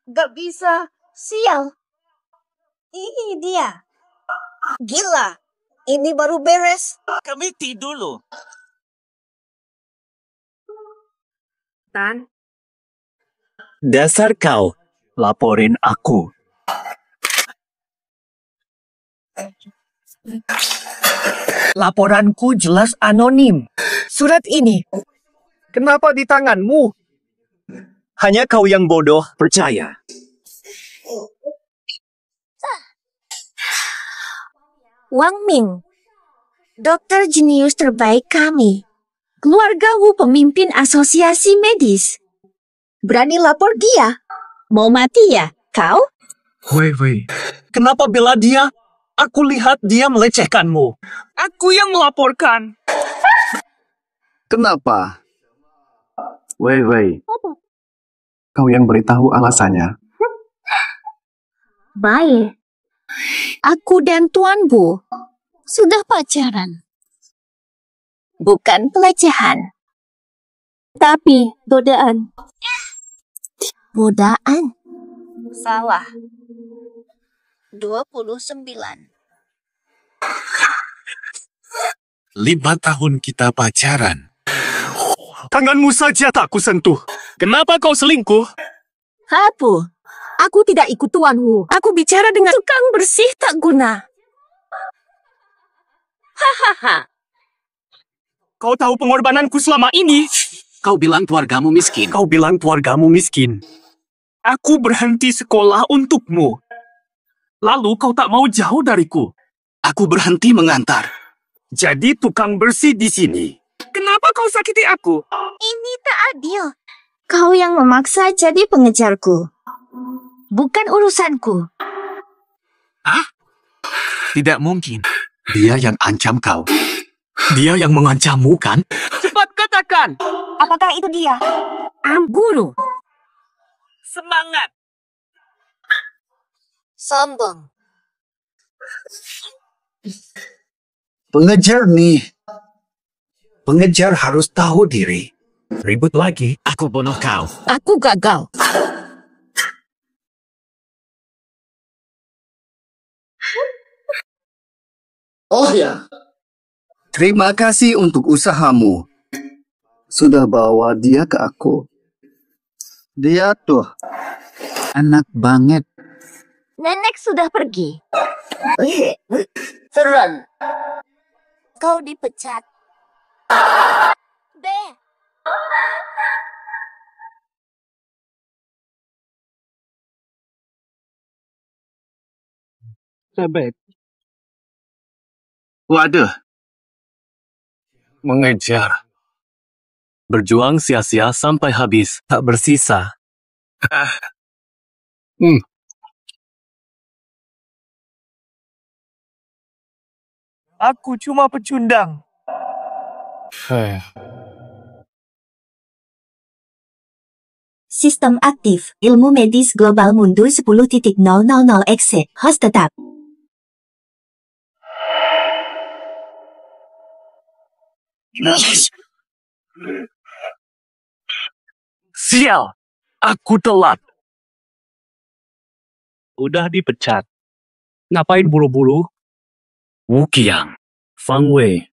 Gak bisa. Sial. Ini dia. Gila. Ini baru beres. Kami tidur loh. Tan. Dasar kau. Laporin aku. Laporanku jelas anonim. Surat ini. Kenapa di tanganmu? Hanya kau yang bodoh percaya. Wang Ming. Dokter jenius terbaik kami. Keluargamu pemimpin asosiasi medis. Berani lapor dia? Mau mati ya, kau? Wei. Kenapa bela dia? Aku lihat dia melecehkanmu. Aku yang melaporkan. Kenapa? Wei. Kau yang beritahu alasannya. Baik. Aku dan Tuan Bu sudah pacaran. Bukan pelecehan. Tapi godaan. Godaan? Salah. 29. 5 tahun kita pacaran. Tanganmu saja tak kusentuh. Kenapa kau selingkuh? Hapu. Aku tidak ikut Tuan Wu. Aku bicara dengan tukang bersih tak guna. Hahaha. Kau tahu pengorbananku selama ini. Kau bilang keluargamu miskin. Aku berhenti sekolah untukmu. Lalu kau tak mau jauh dariku. Aku berhenti mengantar. Jadi tukang bersih di sini. Kenapa kau sakiti aku? Ini tak adil. Kau yang memaksa jadi pengejarku. Bukan urusanku. Hah? Tidak mungkin. Dia yang ancam kau. Dia yang mengancammu, kan? Cepat katakan. Apakah itu dia? Guru. Semangat. Sombong. Pengejar nih. Pengejar harus tahu diri. Ribut lagi. Aku bunuh kau. Aku gagal. Oh ya. Terima kasih untuk usahamu. Sudah bawa dia ke aku. Dia tuh. Enak banget. Nenek sudah pergi. Serang. Kau dipecat. B. Sebet. Waduh. Mengejar. Berjuang sia-sia sampai habis. Tak bersisa. Aku cuma pecundang. Sistem aktif. Ilmu medis global mundur 10.000 exit. Host tetap. Sial. Aku telat. Udah dipecat. Ngapain buru-buru? Wu Qiang, Fang Wei.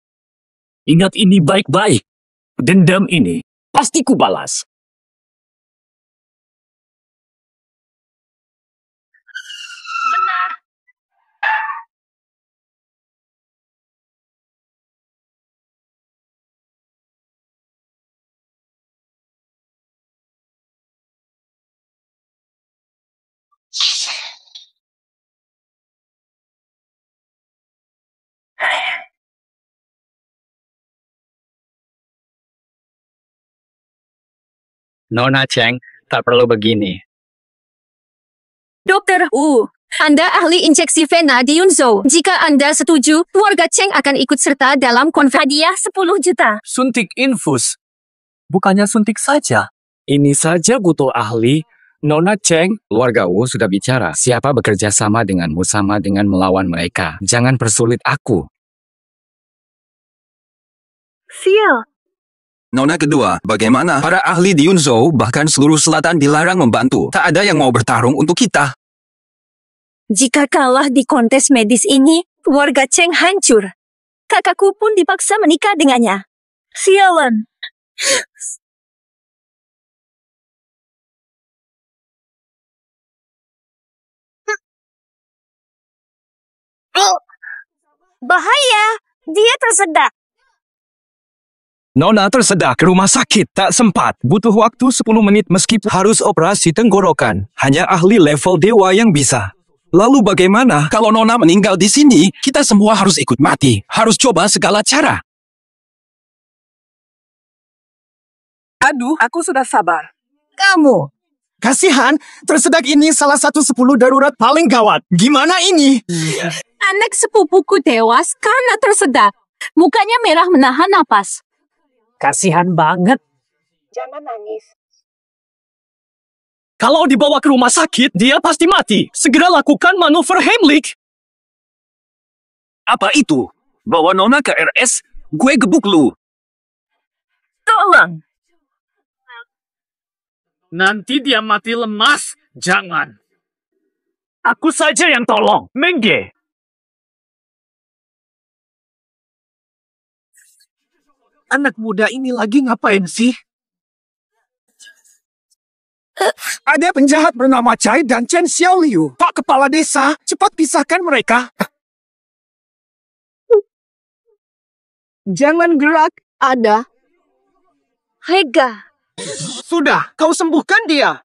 Ingat ini baik-baik. Dendam ini pasti kubalas. Benar. Nona Cheng, tak perlu begini. Dokter Wu, Anda ahli injeksi vena di Yunzhou. Jika Anda setuju, keluarga Cheng akan ikut serta dalam hadiah 10 juta. Suntik infus. Bukannya suntik saja. Ini saja butuh ahli. Nona Cheng. Keluarga Wu sudah bicara. Siapa bekerja sama denganmu sama dengan melawan mereka. Jangan persulit aku. Sial. Nona kedua, bagaimana? Para ahli di Yunzhou, bahkan seluruh selatan dilarang membantu. Tak ada yang mau bertarung untuk kita. Jika kalah di kontes medis ini, keluarga Cheng hancur. Kakakku pun dipaksa menikah dengannya. Sialan. Bahaya, dia tersedak. Nona tersedak ke rumah sakit, tak sempat. Butuh waktu 10 menit meskipun harus operasi tenggorokan. Hanya ahli level dewa yang bisa. Lalu bagaimana? Kalau Nona meninggal di sini, kita semua harus ikut mati. Harus coba segala cara. Aduh, aku sudah sabar. Kamu. Kasihan, tersedak ini salah satu 10 darurat paling gawat. Gimana ini? Anak sepupuku tewas karena tersedak. Mukanya merah menahan napas. Kasihan banget. Jangan nangis. Kalau dibawa ke rumah sakit, dia pasti mati. Segera lakukan manuver Heimlich. Apa itu? Bawa Nona ke RS, gue gebuk lu. Tolong. Nanti dia mati lemas. Jangan. Aku saja yang tolong. Mengge. Anak muda ini lagi ngapain sih? Ada penjahat bernama Chai dan Chen Xiaoliu. Pak Kepala Desa, cepat pisahkan mereka. Jangan gerak. Ada. Hega. Sudah, kau sembuhkan dia.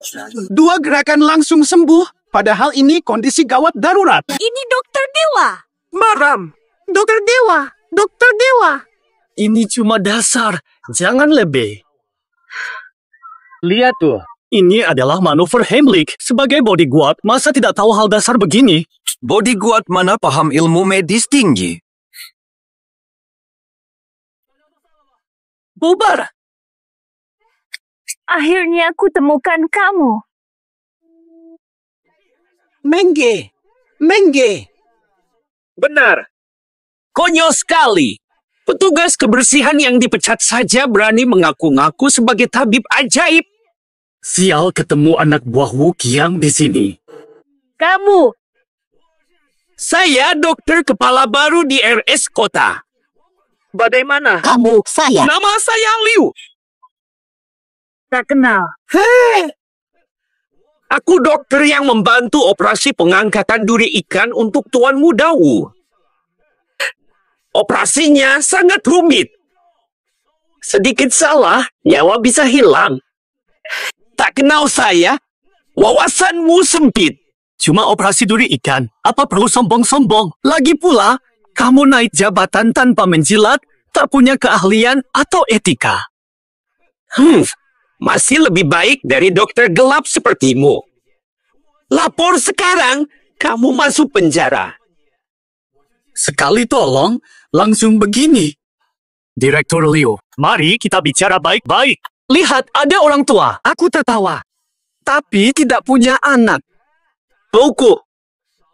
2 gerakan langsung sembuh. Padahal ini kondisi gawat darurat. Ini dokter dewa. Maram. Dokter Dewa. Dokter Dewa. Ini cuma dasar. Jangan lebih. Lihat tuh. Ini adalah manuver Heimlich. Sebagai bodyguard, masa tidak tahu hal dasar begini? Bodyguard mana paham ilmu medis tinggi? Bubar. Akhirnya aku temukan kamu. Mengge. Mengge. Benar. Konyol sekali. Petugas kebersihan yang dipecat saja berani mengaku-ngaku sebagai tabib ajaib. Sial ketemu anak buah Wu Qiang di sini. Kamu. Saya dokter kepala baru di RS Kota. Bagaimana? Kamu, saya. Nama saya Liu. Tak kenal. Aku dokter yang membantu operasi pengangkatan duri ikan untuk Tuan Muda Wu. Operasinya sangat rumit. Sedikit salah, nyawa bisa hilang. Tak kenal saya, wawasanmu sempit. Cuma operasi duri ikan. Apa perlu sombong-sombong? Lagi pula, kamu naik jabatan tanpa menjilat, tak punya keahlian atau etika. Masih lebih baik dari dokter gelap sepertimu. Lapor sekarang, kamu masuk penjara. Sekali tolong, langsung begini. Direktur Liu, mari kita bicara baik-baik. Lihat, ada orang tua. Aku tertawa. Tapi tidak punya anak. Buku,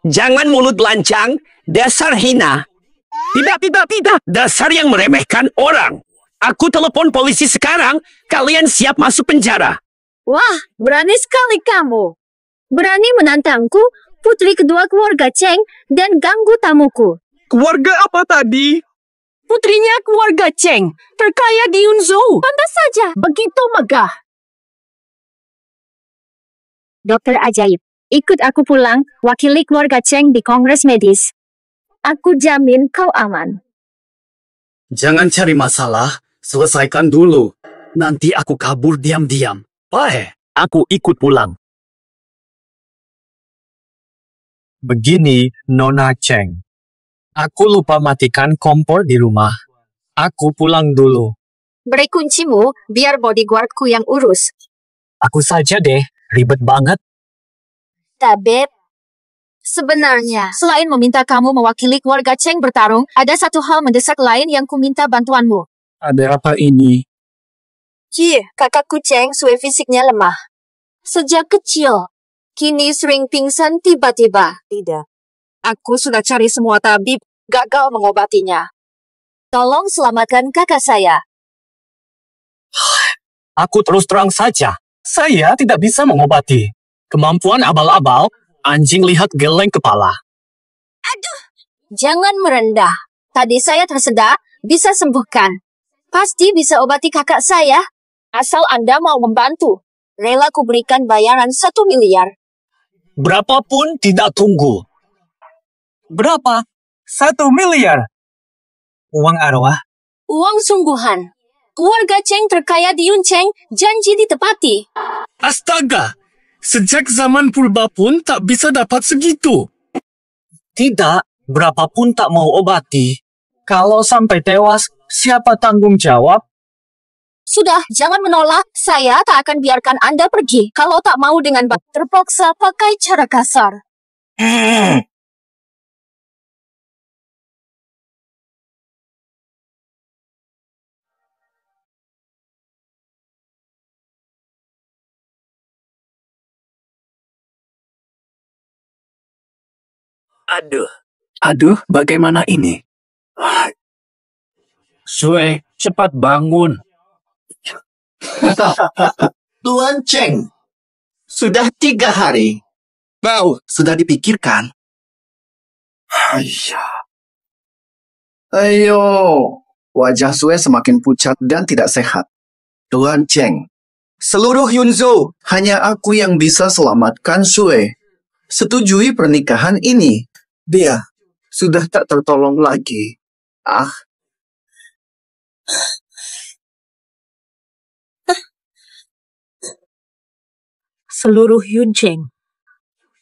jangan mulut lancang, dasar hina. Tidak. Dasar yang meremehkan orang. Aku telepon polisi sekarang, kalian siap masuk penjara. Wah, berani sekali kamu. Berani menantangku, putri kedua keluarga Cheng, dan ganggu tamuku. Keluarga apa tadi? Putrinya keluarga Cheng, terkaya di Yunzhou. Pantas saja, begitu megah. Dokter ajaib, ikut aku pulang, wakili keluarga Cheng di Kongres Medis. Aku jamin kau aman. Jangan cari masalah, selesaikan dulu. Nanti aku kabur diam-diam. Baik, aku ikut pulang. Begini, Nona Cheng. Aku lupa matikan kompor di rumah. Aku pulang dulu. Beri kuncimu, biar bodyguardku yang urus. Aku saja deh, ribet banget. Tabib, sebenarnya, selain meminta kamu mewakili keluarga Cheng bertarung, ada satu hal mendesak lain yang kuminta bantuanmu. Ada apa ini? Kakakku Cheng sue fisiknya lemah. Sejak kecil, kini sering pingsan tiba-tiba. Tidak. Aku sudah cari semua tabib, gagal mengobatinya. Tolong selamatkan kakak saya. Aku terus terang saja. Saya tidak bisa mengobati. Kemampuan abal-abal, anjing lihat geleng kepala. Jangan merendah. Tadi saya tersedak, bisa sembuhkan. Pasti bisa obati kakak saya. Asal Anda mau membantu. Rela ku berikan bayaran 1 miliar. Berapapun tidak tunggu. Berapa? 1 miliar. Uang arwah. Uang sungguhan. Keluarga Cheng terkaya di Yuncheng, janji ditepati. Astaga! Sejak zaman purba pun tak bisa dapat segitu. Tidak, berapapun tak mau obati. Kalau sampai tewas, siapa tanggung jawab? Sudah, jangan menolak. Saya tak akan biarkan Anda pergi kalau tak mau dengan terpaksa pakai cara kasar. Aduh, bagaimana ini? Sue, cepat bangun. Tuan Cheng, sudah 3 hari. Sudah dipikirkan? Ayo, wajah Sue semakin pucat dan tidak sehat. Tuan Cheng, seluruh Yunzhou hanya aku yang bisa selamatkan Sue. Setujui pernikahan ini. Dia sudah tak tertolong lagi. Seluruh Yuncheng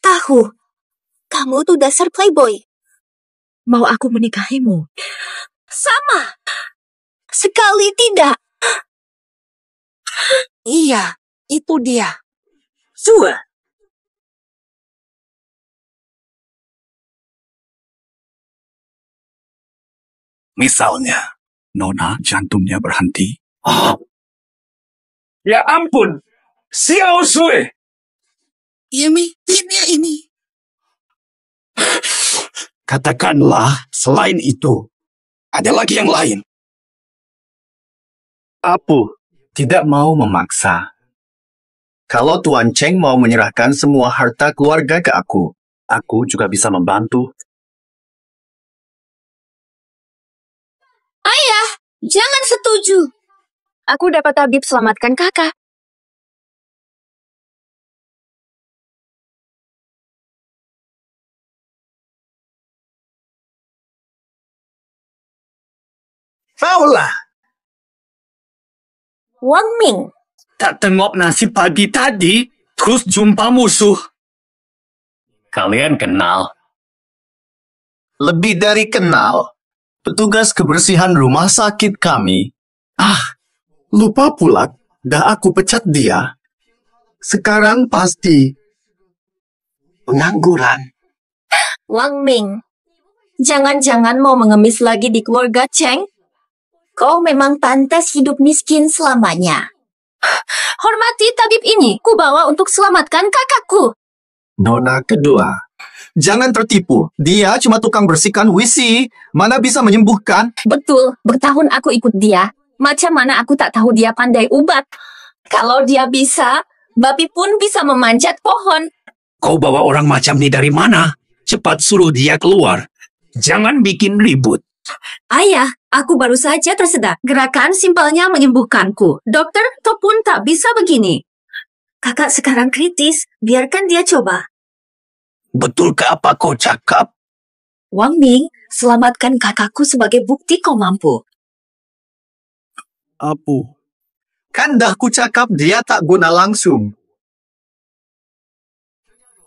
tahu kamu tuh dasar playboy. Mau aku menikahimu? Sama sekali tidak. Iya, itu dia. Sue. Misalnya, Nona jantungnya berhenti. Ya ampun, Xiao Sue. Ini. Katakanlah, selain itu, ada lagi yang lain. Apu tidak mau memaksa. Kalau Tuan Cheng mau menyerahkan semua harta keluarga ke aku juga bisa membantu. Jangan setuju. Aku dapat tabib selamatkan kakak. Paulah. Wang Ming. Tak tengok nasib pagi tadi, terus jumpa musuh. Kalian kenal? Lebih dari kenal. Petugas kebersihan rumah sakit kami. Lupa pula, dah aku pecat dia. Sekarang pasti pengangguran. Wang Ming. Jangan-jangan mau mengemis lagi di keluarga Cheng? Kau memang pantas hidup miskin selamanya. Hormati tabib ini, ku bawa untuk selamatkan kakakku. Nona kedua. Jangan tertipu. Dia cuma tukang bersihkan WC. Mana bisa menyembuhkan? Betul, bertahun aku ikut dia. Macam mana aku tak tahu dia pandai ubat. Kalau dia bisa, babi pun bisa memanjat pohon. Kau bawa orang macam ini dari mana? Cepat suruh dia keluar. Jangan bikin ribut. Ayah, aku baru saja tersedak. Gerakan simpelnya menyembuhkanku. Dokter, toh pun tak bisa begini. Kakak sekarang kritis, biarkan dia coba. Betulkah apa kau cakap? Wang Ming, selamatkan kakakku sebagai bukti kau mampu. Apu. Kan dah ku cakap dia tak guna langsung.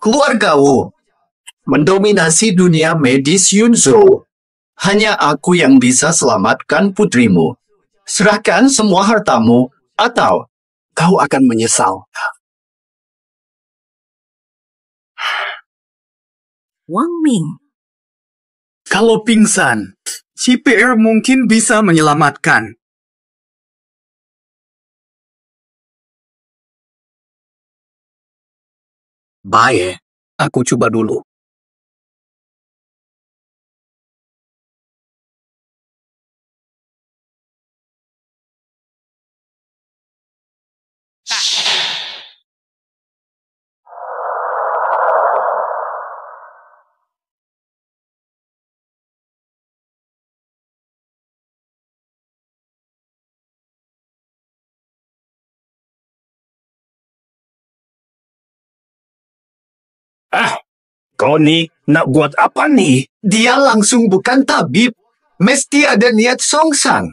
Keluargamu mendominasi dunia medis Yunzhou. Hanya aku yang bisa selamatkan putrimu. Serahkan semua hartamu atau kau akan menyesal. Wang Ming. Kalau pingsan, CPR mungkin bisa menyelamatkan. Baik, aku coba dulu. Kau ni nak buat apa ni? Dia langsung bukan tabib. Mesti ada niat songsang.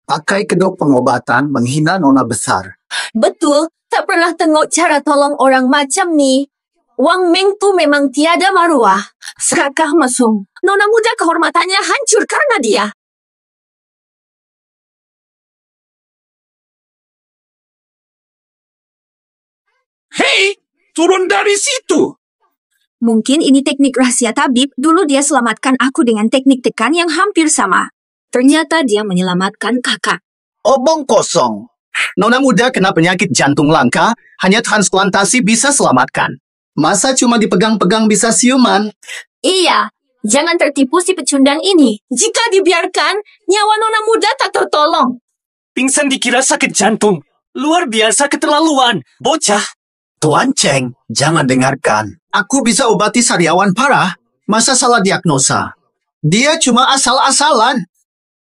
Pakai kedok pengobatan menghina nona besar. Betul, tak pernah tengok cara tolong orang macam ni. Wang Ming tu memang tiada maruah. Serakah mesum. Nona muda kehormatannya hancur karena dia. Hei, turun dari situ. Mungkin ini teknik rahasia tabib. Dulu dia selamatkan aku dengan teknik tekan yang hampir sama. Ternyata dia menyelamatkan kakak. Obong kosong. Nona muda kena penyakit jantung langka, hanya transplantasi bisa selamatkan. Masa cuma dipegang-pegang bisa siuman? Iya, jangan tertipu si pecundang ini. Jika dibiarkan, nyawa nona muda tak tertolong. Pingsan dikira sakit jantung. Luar biasa keterlaluan. Bocah. Tuan Cheng, jangan dengarkan. Aku bisa obati sariawan parah. Masa salah diagnosa? Dia cuma asal-asalan.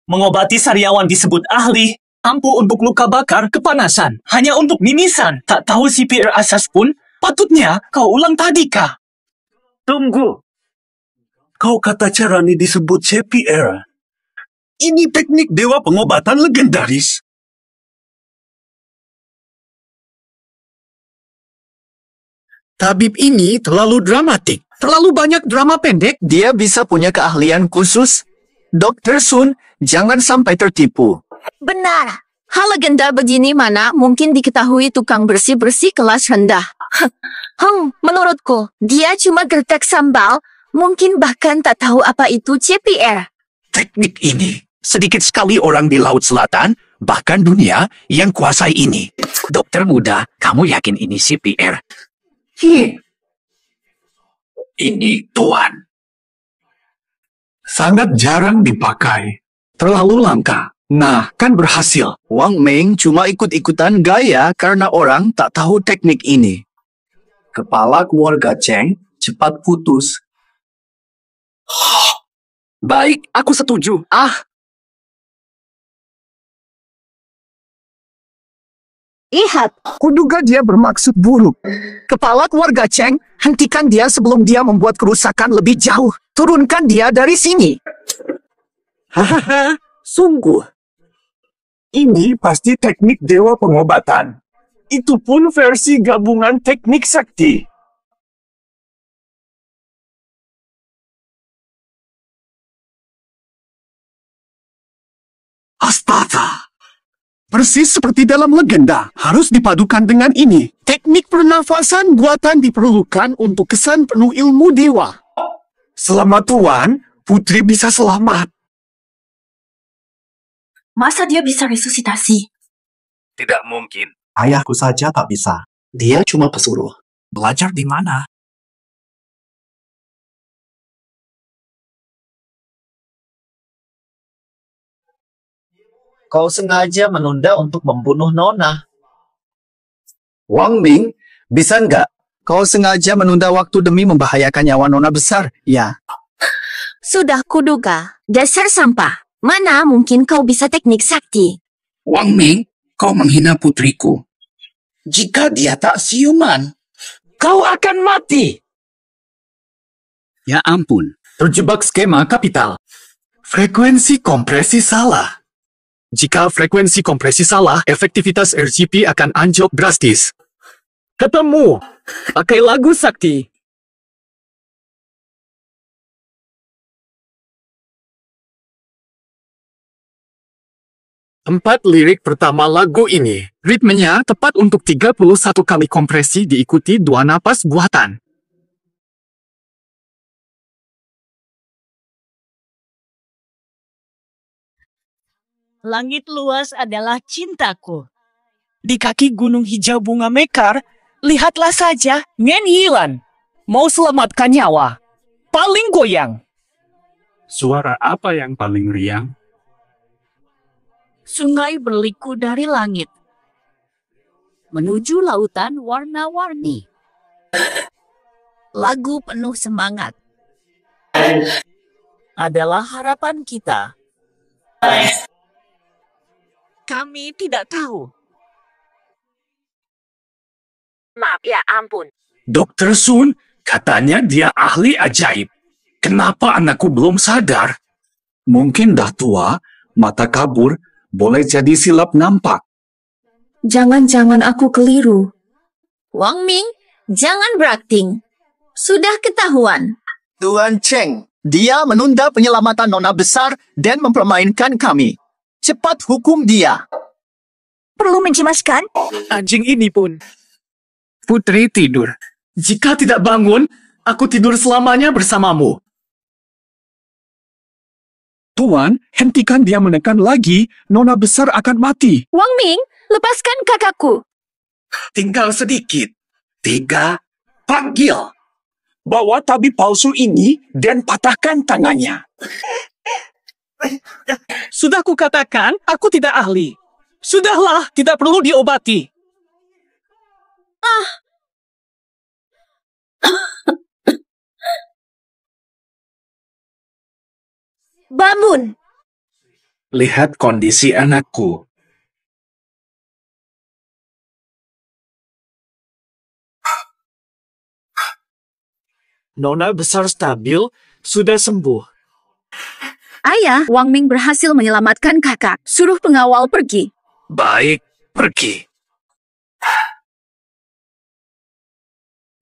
Mengobati sariawan disebut ahli. Ampuh untuk luka bakar, kepanasan. Hanya untuk mimisan. Tak tahu CPR asas pun. Patutnya kau ulang tadi kah? Tunggu. Kau kata cara ini disebut CPR. Ini teknik dewa pengobatan legendaris. Tabib ini terlalu dramatik. Terlalu banyak drama pendek. Dia bisa punya keahlian khusus. Dr. Sun, jangan sampai tertipu. Benar. Hal legenda begini mana mungkin diketahui tukang bersih-bersih kelas rendah. Menurutku, dia cuma gertak sambal, mungkin bahkan tak tahu apa itu CPR. Teknik ini, sedikit sekali orang di Laut Selatan, bahkan dunia, yang kuasai ini. Dokter muda, kamu yakin ini CPR? Ini Tuan. Sangat jarang dipakai. Terlalu langka. Nah, kan berhasil. Wang Ming cuma ikut-ikutan gaya karena orang tak tahu teknik ini. Kepala keluarga Cheng cepat putus. Baik, aku setuju. Lihat, kuduga dia bermaksud buruk. Kepala keluarga Cheng, hentikan dia sebelum dia membuat kerusakan lebih jauh. Turunkan dia dari sini. Hahaha, sungguh. Ini pasti teknik dewa pengobatan. Itu pun versi gabungan teknik sakti. Astaga! Persis seperti dalam legenda, harus dipadukan dengan ini. Teknik pernafasan buatan diperlukan untuk kesan penuh ilmu dewa. Selamat Tuan, Putri bisa selamat. Masa dia bisa resusitasi? Tidak mungkin. Ayahku saja tak bisa. Dia cuma pesuruh. Belajar di mana? Kau sengaja menunda untuk membunuh Nona. Wang Ming, bisa nggak? Kau sengaja menunda waktu demi membahayakan nyawa Nona besar, ya? Sudah kuduga, dasar sampah. Mana mungkin kau bisa teknik sakti? Wang Ming, kau menghina putriku. Jika dia tak siuman, kau akan mati. Ya ampun. Terjebak skema kapital. Frekuensi kompresi salah. Jika frekuensi kompresi salah, efektivitas RGP akan anjlok drastis. Ketemu. Pakai lagu sakti. Empat lirik pertama lagu ini, ritmenya tepat untuk 31 kali kompresi diikuti 2 napas buatan. Langit luas adalah cintaku. Di kaki gunung hijau bunga mekar, lihatlah saja Ngen Yilan. Mau selamatkan nyawa. Paling goyang. Suara apa yang paling riang? Sungai berliku dari langit. Menuju lautan warna-warni. Lagu penuh semangat. Adalah harapan kita. Kami tidak tahu. Maaf ya ampun. Dr. Sun, Katanya dia ahli ajaib. Kenapa anakku belum sadar? Mungkin dah tua, mata kabur, boleh jadi silap nampak. Jangan-jangan aku keliru. Wang Ming, jangan berakting. Sudah ketahuan. Tuan Cheng, dia menunda penyelamatan nona besar dan mempermainkan kami. Cepat hukum dia. Perlu mencemaskan? Anjing ini pun. Putri tidur. Jika tidak bangun, aku tidur selamanya bersamamu. Tuan, hentikan dia menekan lagi, nona besar akan mati. Wang Ming, lepaskan kakakku. Tinggal sedikit. 3, panggil. Bawa tabib palsu ini dan patahkan tangannya. Sudah kukatakan, aku tidak ahli. Sudahlah, tidak perlu diobati. Bangun. Lihat kondisi anakku. Nona besar stabil, sudah sembuh. Ayah, Wang Ming berhasil menyelamatkan kakak. Suruh pengawal pergi. Baik, pergi.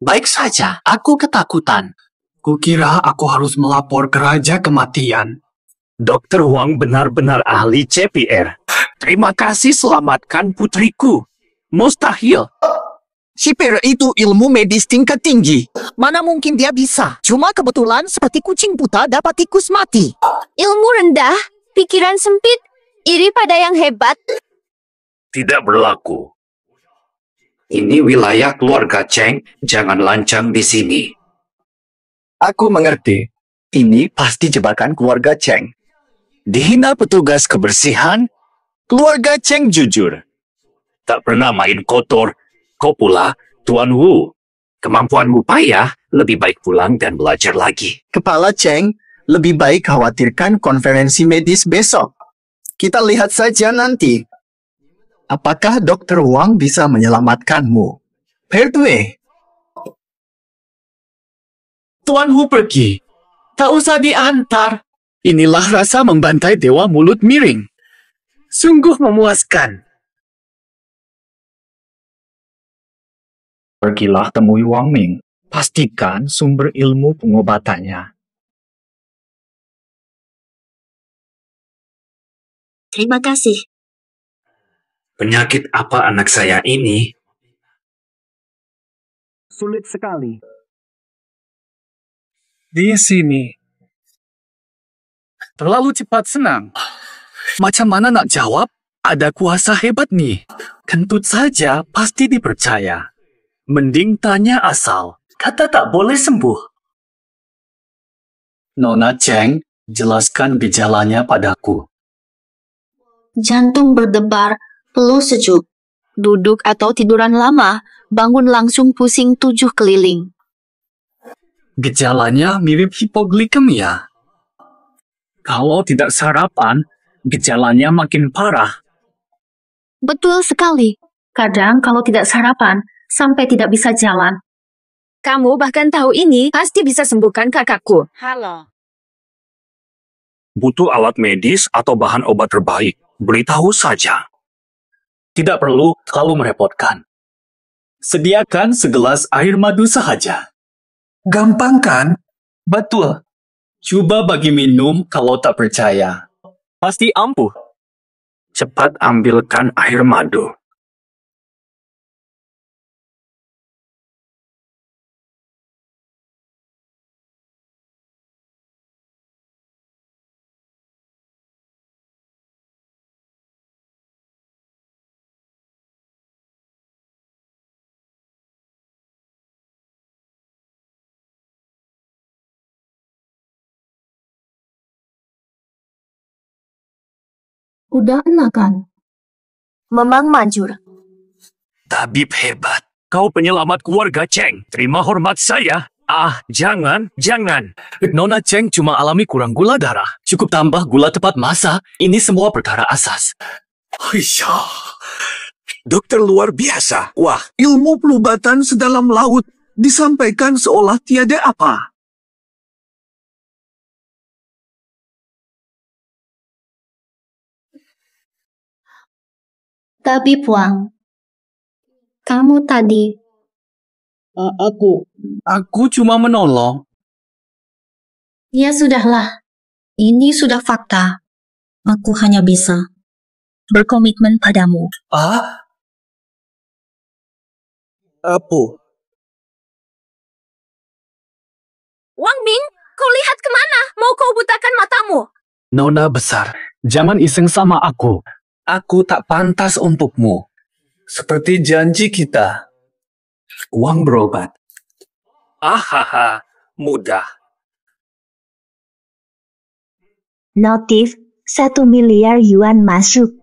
Baik saja, aku ketakutan. Kukira aku harus melapor ke Raja Kematian. Dokter Huang benar-benar ahli CPR. Terima kasih selamatkan putriku. Mustahil. CPR itu ilmu medis tingkat tinggi. Mana mungkin dia bisa? Cuma kebetulan seperti kucing buta dapat tikus mati. Ilmu rendah, pikiran sempit, iri pada yang hebat. Tidak berlaku. Ini wilayah keluarga Cheng, jangan lancang di sini. Aku mengerti. Ini pasti jebakan keluarga Cheng. Dihina petugas kebersihan, keluarga Cheng jujur. Tak pernah main kotor. Kau pula, Tuan Wu. Kemampuanmu payah, lebih baik pulang dan belajar lagi. Kepala Cheng, lebih baik khawatirkan konferensi medis besok. Kita lihat saja nanti. Apakah Dr. Wang bisa menyelamatkanmu? Pertwee. Tuan Wu pergi. Tak usah diantar. Inilah rasa membantai dewa mulut miring. Sungguh memuaskan. Pergilah temui Wang Ming. Pastikan sumber ilmu pengobatannya. Terima kasih. Penyakit apa anak saya ini? Sulit sekali. Di sini. Terlalu cepat senang. Macam mana nak jawab? Ada kuasa hebat nih. Kentut saja pasti dipercaya. Mending tanya asal. Kata tak boleh sembuh. Nona Cheng, jelaskan gejalanya padaku. Jantung berdebar, peluh sejuk. Duduk atau tiduran lama, bangun langsung pusing 7 keliling. Gejalanya mirip hipoglikemia. Kalau tidak sarapan, gejalanya makin parah. Betul sekali. Kadang kalau tidak sarapan, sampai tidak bisa jalan. Kamu bahkan tahu ini pasti bisa sembuhkan kakakku. Halo. Butuh alat medis atau bahan obat terbaik. Beritahu saja. Tidak perlu terlalu merepotkan. Sediakan segelas air madu sahaja. Gampang kan? Betul. Coba bagi minum kalau tak percaya. Pasti ampuh. Cepat ambilkan air madu. Udah enakan. Memang manjur. Tabib hebat. Kau penyelamat keluarga Cheng. Terima hormat saya. Ah, jangan. Nona Cheng cuma alami kurang gula darah. Cukup tambah gula tepat masa. Ini semua perkara asas. Dokter luar biasa. Wah, ilmu pelubatan sedalam laut. disampaikan seolah tiada apa. Tapi Puang, kamu tadi Aku cuma menolong. ya sudahlah. Ini sudah fakta. Aku hanya bisa berkomitmen padamu. Ah? Apa? Wang Ming, kau lihat kemana? Mau kau butakan matamu? Nona besar, jangan iseng sama aku. Aku tak pantas untukmu. Seperti janji kita. Uang berobat. Ahaha, mudah. Notif, 1 miliar yuan masuk.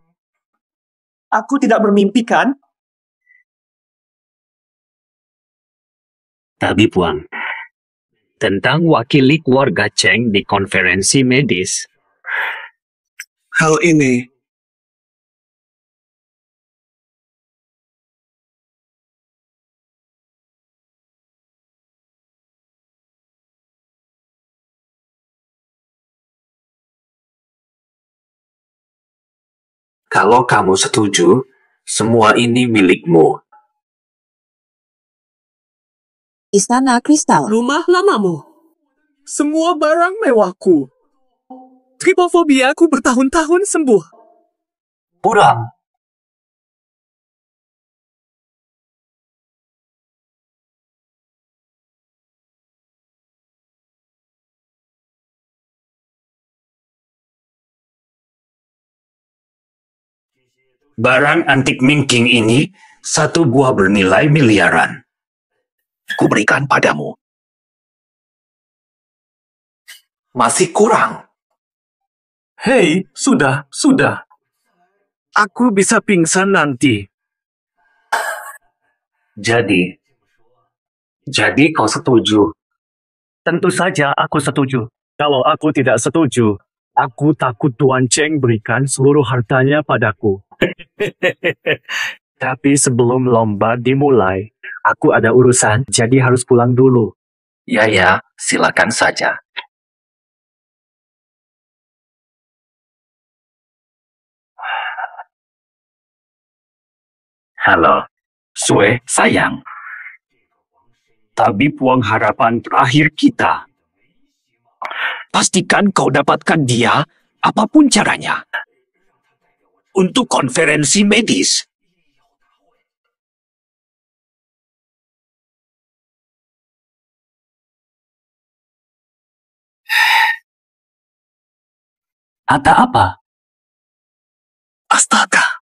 Aku tidak bermimpi kan? Tapi Puang, tentang wakili keluarga Cheng di konferensi medis. Hal ini Kalau kamu setuju, semua ini milikmu. Istana Kristal. Rumah lamamu. Semua barang mewahku. Tripofobiaku bertahun-tahun sembuh. Pulang. Barang antik Mingking ini satu buah bernilai miliaran. Kuberikan padamu. Masih kurang. Hei, sudah. Aku bisa pingsan nanti. Jadi kau setuju? Tentu saja aku setuju. Kalau aku tidak setuju, aku takut Tuan Cheng berikan seluruh hartanya padaku. Tapi sebelum lomba dimulai, aku ada urusan, jadi harus pulang dulu. Ya, silakan saja. Halo, Sue, sayang. Tabib Puang harapan terakhir kita. Pastikan kau dapatkan dia, apapun caranya. Untuk konferensi medis. Ada apa? Astaga.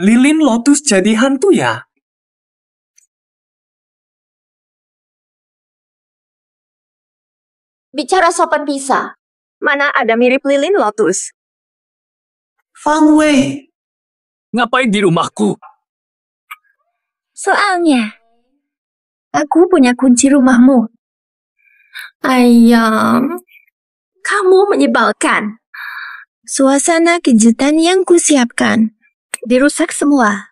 Lilin Lotus jadi hantu ya? Bicara sopan bisa. Mana ada mirip lilin lotus? Fang Wei. Ngapain di rumahku? Soalnya, aku punya kunci rumahmu. Ayam, kamu menyebalkan. Suasana kejutan yang kusiapkan dirusak semua.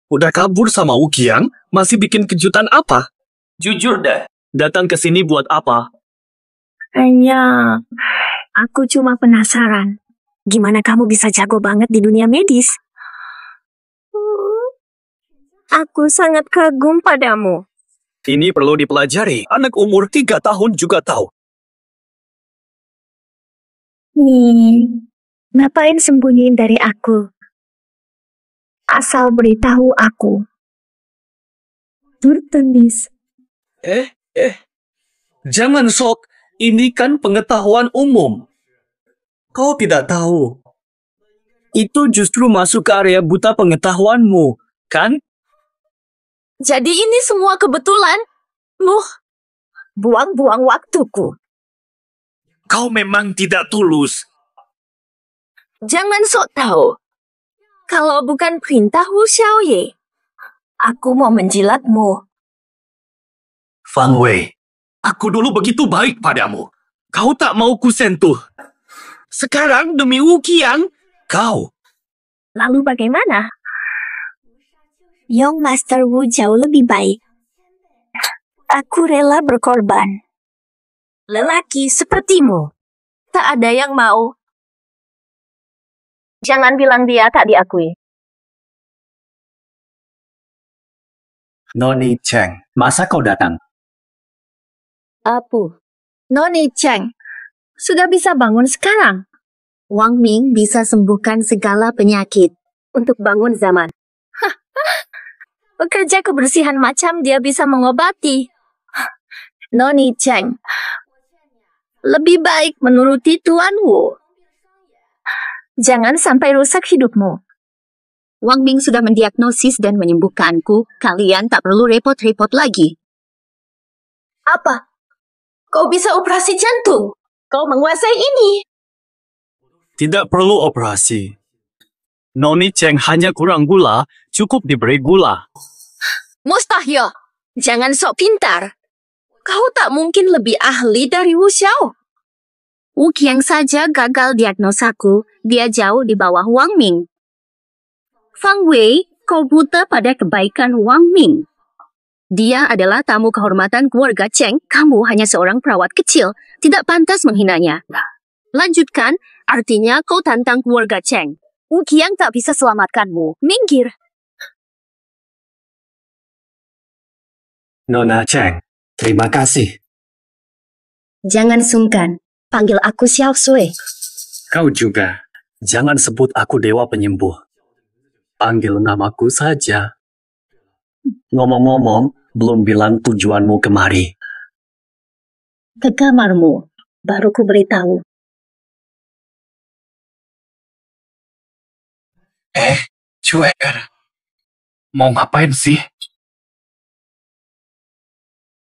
Udah kabur sama Wuqiang, masih bikin kejutan apa? Jujur deh. Datang ke sini buat apa? Ayam, aku cuma penasaran. Gimana kamu bisa jago banget di dunia medis? Aku sangat kagum padamu. Ini perlu dipelajari. Anak umur 3 tahun juga tahu. Ngapain sembunyiin dari aku? Asal beritahu aku. Turtenis. Jangan sok. Ini kan pengetahuan umum. Kau tidak tahu. Itu justru masuk ke area buta pengetahuanmu, kan? Jadi ini semua kebetulan? Buang-buang waktuku. Kau memang tidak tulus. Jangan sok tahu. Kalau bukan perintah Wu Xiaoye, aku mau menjilatmu. Fang Wei, aku dulu begitu baik padamu. Kau tak mau kusentuh. Sekarang demi Wu Qiang, kau. Lalu bagaimana? Young Master Wu jauh lebih baik. Aku rela berkorban. Lelaki sepertimu. Tak ada yang mau. Jangan bilang dia tak diakui. Noni Cheng, masa kau datang? Apu. Noni Cheng, sudah bisa bangun sekarang? Wang Ming bisa sembuhkan segala penyakit untuk bangun zaman. Bekerja kebersihan macam dia bisa mengobati. Noni Cheng, lebih baik menuruti Tuan Wu. Jangan sampai rusak hidupmu. Wang Ming sudah mendiagnosis dan menyembuhkanku. Kalian tak perlu repot-repot lagi. Apa? Kau bisa operasi jantung? Kau menguasai ini. Tidak perlu operasi. Noni Cheng hanya kurang gula, cukup diberi gula. Mustahil. Jangan sok pintar. Kau tak mungkin lebih ahli dari Wu Xiao. Wu Qiang saja gagal diagnosaku. Dia jauh di bawah Wang Ming. Fang Wei, kau buta pada kebaikan Wang Ming. Dia adalah tamu kehormatan keluarga Cheng. Kamu hanya seorang perawat kecil. Tidak pantas menghinanya. Lanjutkan, artinya kau tantang keluarga Cheng. Wu Qiang tak bisa selamatkanmu. Minggir. Nona Cheng, terima kasih. Jangan sungkan. Panggil aku Xiao Sui. Kau juga. Jangan sebut aku dewa penyembuh. Panggil namaku saja. Ngomong-ngomong, belum bilang tujuanmu kemari. Ke kamarmu. Baru ku beritahu. Cuek. Mau ngapain sih?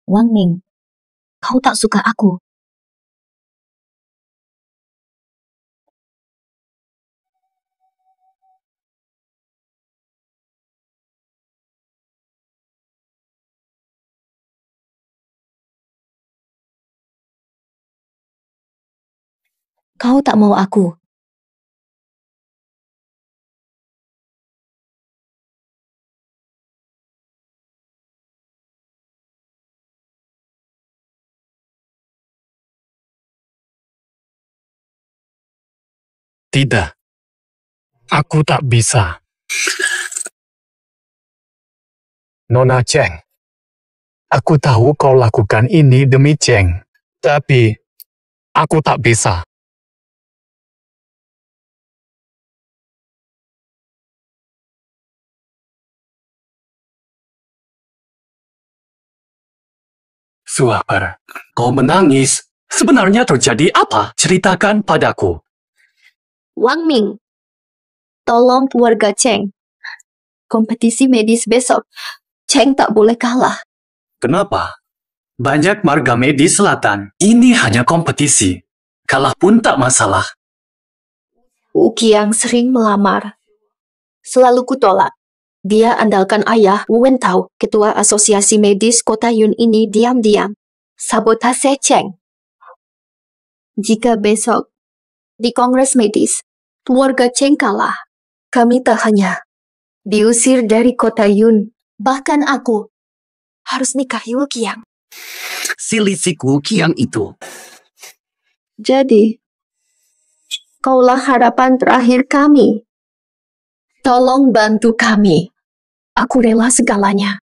Wang Ming, kau tak suka aku. Kau tak mau aku. Tidak. Aku tak bisa. Nona Cheng, aku tahu kau lakukan ini demi Cheng. Tapi, aku tak bisa. Suaper, kau menangis. Sebenarnya terjadi apa? Ceritakan padaku. Wang Ming, tolong keluarga Cheng. Kompetisi medis besok. Cheng tak boleh kalah. Kenapa? Banyak marga medis selatan. Ini hanya kompetisi. Kalah pun tak masalah. Wu Qiang sering melamar. Selalu kutolak. Dia andalkan ayah, Wu Wentao, ketua asosiasi medis kota Yun ini diam-diam. Sabotase Cheng. Jika besok di kongres medis, keluarga Cheng kalah, kami tak hanya diusir dari kota Yun, bahkan aku harus nikahi Wu Qiang. Si licik Wu Qiang itu. Jadi, kaulah harapan terakhir kami. Tolong bantu kami. Aku rela segalanya.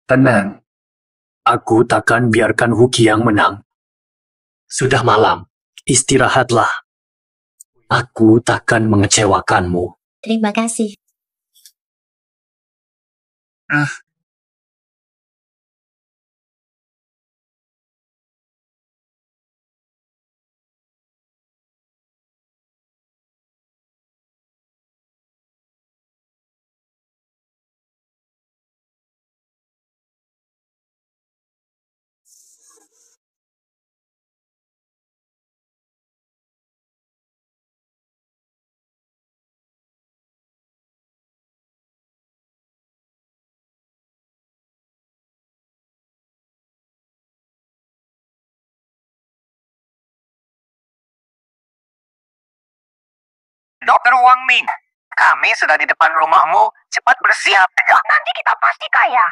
Tenang. Aku takkan biarkan Wu Qiang menang. Sudah malam. Istirahatlah. Aku takkan mengecewakanmu. Terima kasih. Dokter Wang Ming, kami sudah di depan rumahmu. Cepat bersiap. Nanti kita pasti kaya.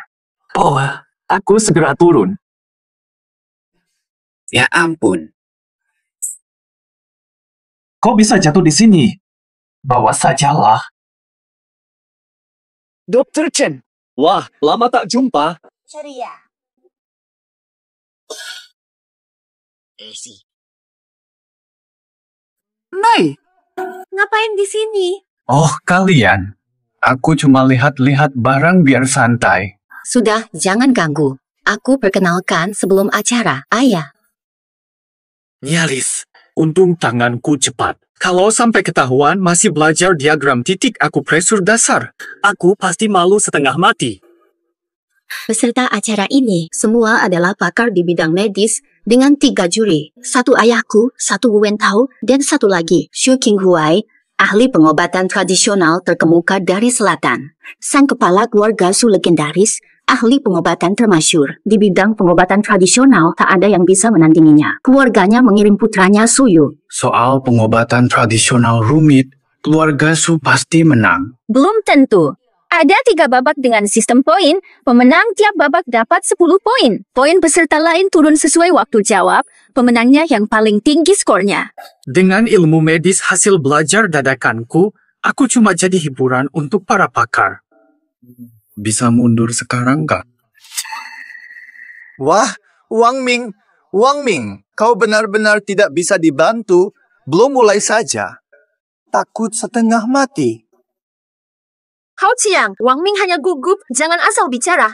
Oh, aku segera turun. Ya ampun. Kok bisa jatuh di sini? Bawa sajalah. Dr. Chen. Wah, lama tak jumpa. Ceria. Mai, ngapain di sini? Oh, kalian. Aku cuma lihat-lihat barang biar santai. Sudah, jangan ganggu. Aku perkenalkan sebelum acara, Ayah. Nyaris. Untung tanganku cepat. Kalau sampai ketahuan masih belajar diagram titik akupresur dasar, aku pasti malu setengah mati. Peserta acara ini semua adalah pakar di bidang medis dengan 3 juri. 1 ayahku, 1 Wen Tao, dan 1 lagi, Xu Qinghuai, ahli pengobatan tradisional terkemuka dari selatan. Sang kepala keluarga Su legendaris, ahli pengobatan termasyur. Di bidang pengobatan tradisional tak ada yang bisa menandinginya. Keluarganya mengirim putranya Suyu. Soal pengobatan tradisional rumit, keluarga Su pasti menang. Belum tentu. Ada 3 babak dengan sistem poin. Pemenang tiap babak dapat 10 poin. Poin peserta lain turun sesuai waktu jawab. Pemenangnya yang paling tinggi skornya. Dengan ilmu medis hasil belajar dadakanku, aku cuma jadi hiburan untuk para pakar. Bisa mundur sekarang nggak? Wah, Wang Ming. Wang Ming, kau benar-benar tidak bisa dibantu. Belum mulai saja. Takut setengah mati. Hao Qiang, Wang Ming hanya gugup. Jangan asal bicara.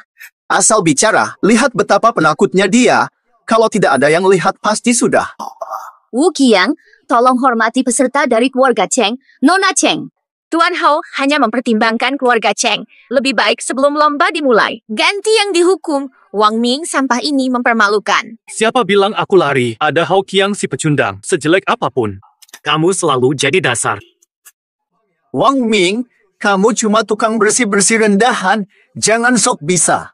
Asal bicara, lihat betapa penakutnya dia. Kalau tidak ada yang lihat, pasti sudah. Wu Qiang, tolong hormati peserta dari keluarga Cheng, Nona Cheng. Tuan Hao hanya mempertimbangkan keluarga Cheng. Lebih baik sebelum lomba dimulai. Ganti yang dihukum. Wang Ming, sampah ini mempermalukan. Siapa bilang aku lari? Ada Hao Qiang si pecundang, sejelek apapun. Kamu selalu jadi dasar. Wang Ming, kamu cuma tukang bersih-bersih rendahan. Jangan sok bisa.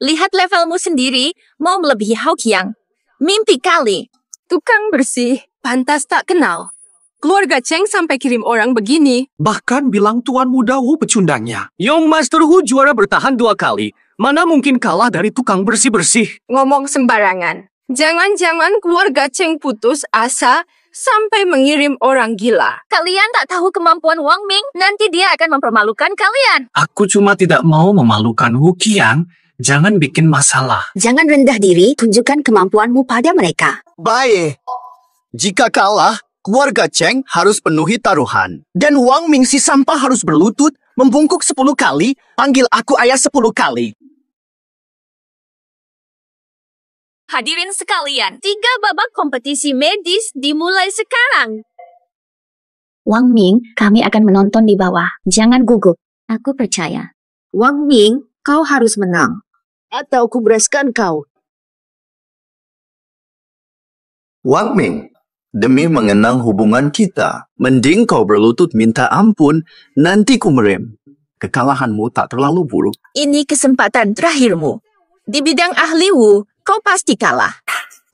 Lihat levelmu sendiri, mau melebihi Hao Qiang. Mimpi kali. Tukang bersih, pantas tak kenal. Keluarga Cheng sampai kirim orang begini. Bahkan bilang Tuan Muda Wu pecundangnya. Young Master Hu juara bertahan 2 kali. Mana mungkin kalah dari tukang bersih-bersih? Ngomong sembarangan. Jangan-jangan keluarga Cheng putus asa sampai mengirim orang gila. Kalian tak tahu kemampuan Wang Ming, nanti dia akan mempermalukan kalian. Aku cuma tidak mau memalukan Wu Qiang. Jangan bikin masalah. Jangan rendah diri, tunjukkan kemampuanmu pada mereka. Baik. Jika kalah, keluarga Cheng harus penuhi taruhan. Dan Wang Ming si sampah harus berlutut, membungkuk 10 kali, panggil aku ayah 10 kali. Hadirin sekalian, 3 babak kompetisi medis dimulai sekarang. Wang Ming, kami akan menonton di bawah. Jangan gugup. Aku percaya. Wang Ming, kau harus menang. Atau kubereskan kau. Wang Ming, demi mengenang hubungan kita, mending kau berlutut minta ampun, nanti ku merem. Kekalahanmu tak terlalu buruk. Ini kesempatan terakhirmu. Di bidang ahli Wu, kau pasti kalah.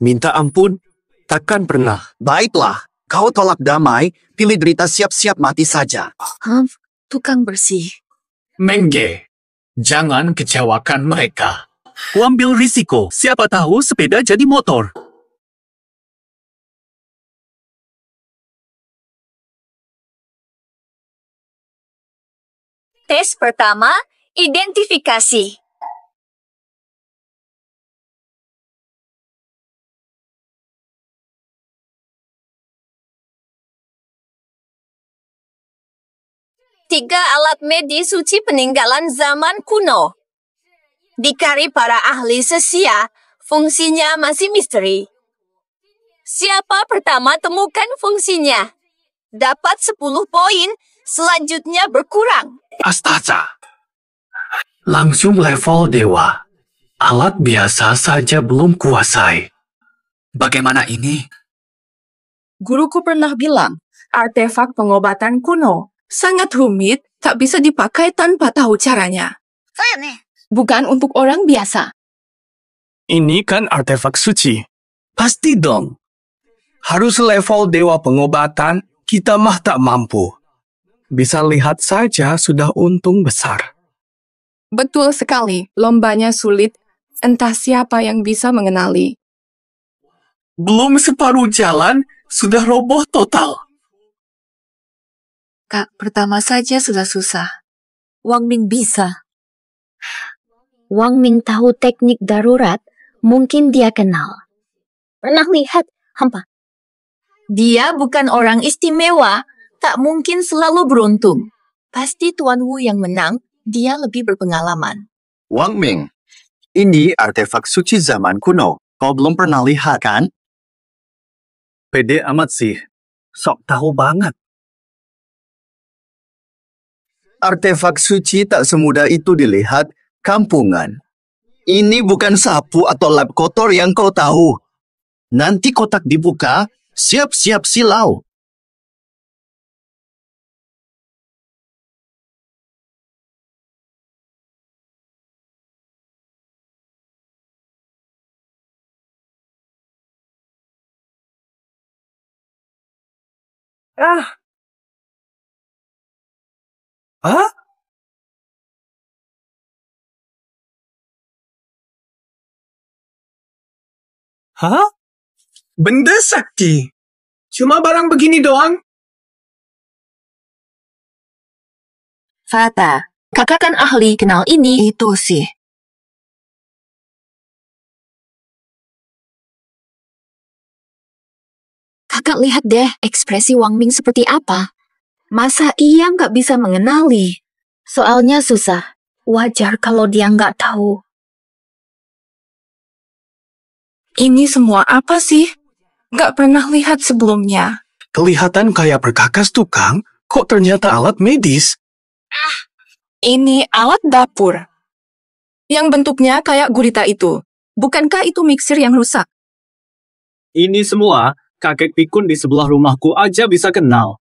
Minta ampun? Takkan pernah. Baiklah, kau tolak damai, pilih derita siap-siap mati saja. Tukang bersih. Mengge, jangan kecewakan mereka. Ku ambil risiko, siapa tahu sepeda jadi motor. Tes pertama, identifikasi. Tiga alat medis suci peninggalan zaman kuno. Dikari para ahli sesia, fungsinya masih misteri. Siapa pertama temukan fungsinya? Dapat 10 poin, selanjutnya berkurang. Astaga. Langsung level dewa. Alat biasa saja belum kuasai. Bagaimana ini? Guruku pernah bilang, artefak pengobatan kuno sangat rumit, tak bisa dipakai tanpa tahu caranya. Bukan untuk orang biasa. Ini kan artefak suci. Pasti dong. Harus level dewa pengobatan, Kita mah tak mampu. Bisa lihat saja sudah untung besar. Betul sekali, lombanya sulit. Entah siapa yang bisa mengenali. Belum separuh jalan, sudah roboh total. Kak, pertama saja sudah susah. Wang Ming bisa. Wang Ming tahu teknik darurat, mungkin dia kenal. Pernah lihat, hampa. Dia bukan orang istimewa, tak mungkin selalu beruntung. Pasti Tuan Wu yang menang, dia lebih berpengalaman. Wang Ming, ini artefak suci zaman kuno. Kau belum pernah lihat kan? Pede amat sih. Sok tahu banget. Artefak suci tak semudah itu dilihat, kampungan. Ini bukan sapu atau lap kotor yang kau tahu. Nanti kotak dibuka, siap-siap silau. Hah? Hah? Benda sakti? Cuma barang begini doang? Fata, kakak kan ahli kenal ini. Itu sih. Kakak lihat deh ekspresi Wang Ming seperti apa. Masa ia nggak bisa mengenali? Soalnya susah. Wajar kalau dia nggak tahu. Ini semua apa sih? Nggak pernah lihat sebelumnya. Kelihatan kayak perkakas tukang, kok ternyata alat medis? Ini alat dapur. Yang bentuknya kayak gurita itu. Bukankah itu mixer yang rusak? Ini semua kakek pikun di sebelah rumahku aja bisa kenal.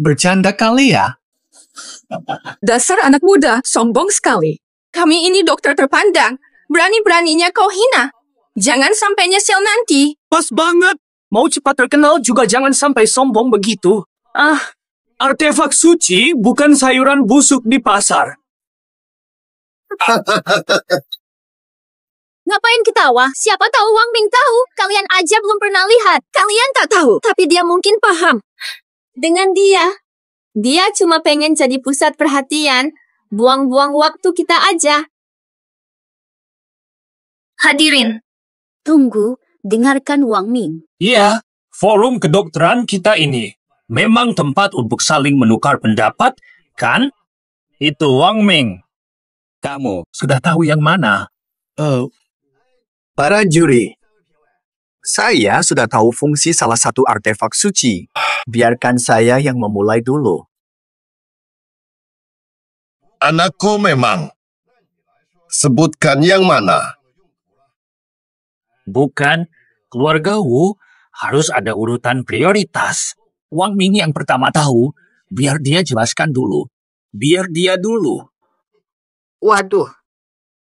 Bercanda kali ya? Dasar anak muda, sombong sekali. Kami ini dokter terpandang. Berani-beraninya kau hina. Jangan sampai nyesel nanti. Pas banget. Mau cepat terkenal juga jangan sampai sombong begitu. Artefak suci bukan sayuran busuk di pasar. Ngapain ketawa? Siapa tahu Wang Ming tahu. Kalian aja belum pernah lihat. Kalian tak tahu, tapi dia mungkin paham. Dengan dia cuma pengen jadi pusat perhatian. Buang-buang waktu kita aja. Hadirin, tunggu, dengarkan Wang Ming. Iya, forum kedokteran kita ini memang tempat untuk saling menukar pendapat, kan? Itu Wang Ming. Kamu sudah tahu yang mana? Para juri, saya sudah tahu fungsi salah satu artefak suci. Biarkan saya yang memulai dulu. Anakku memang. Sebutkan yang mana? Bukan, keluarga Wu harus ada urutan prioritas. Wang Ming yang pertama tahu, biar dia jelaskan dulu. Biar dia dulu. Waduh.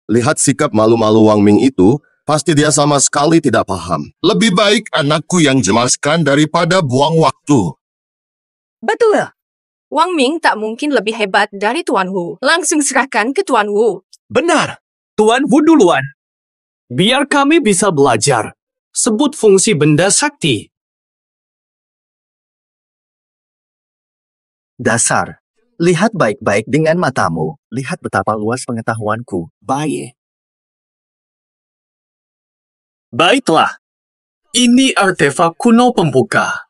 Lihat sikap malu-malu Wang Ming itu, pasti dia sama sekali tidak paham. Lebih baik anakku yang jelaskan daripada buang waktu. Betul. Wang Ming tak mungkin lebih hebat dari Tuan Wu. Langsung serahkan ke Tuan Wu. Benar. Tuan Wu duluan. Biar kami bisa belajar. Sebut fungsi benda sakti. Dasar. Lihat baik-baik dengan matamu. Lihat betapa luas pengetahuanku. Baik. Baiklah. Ini artefak kuno pembuka.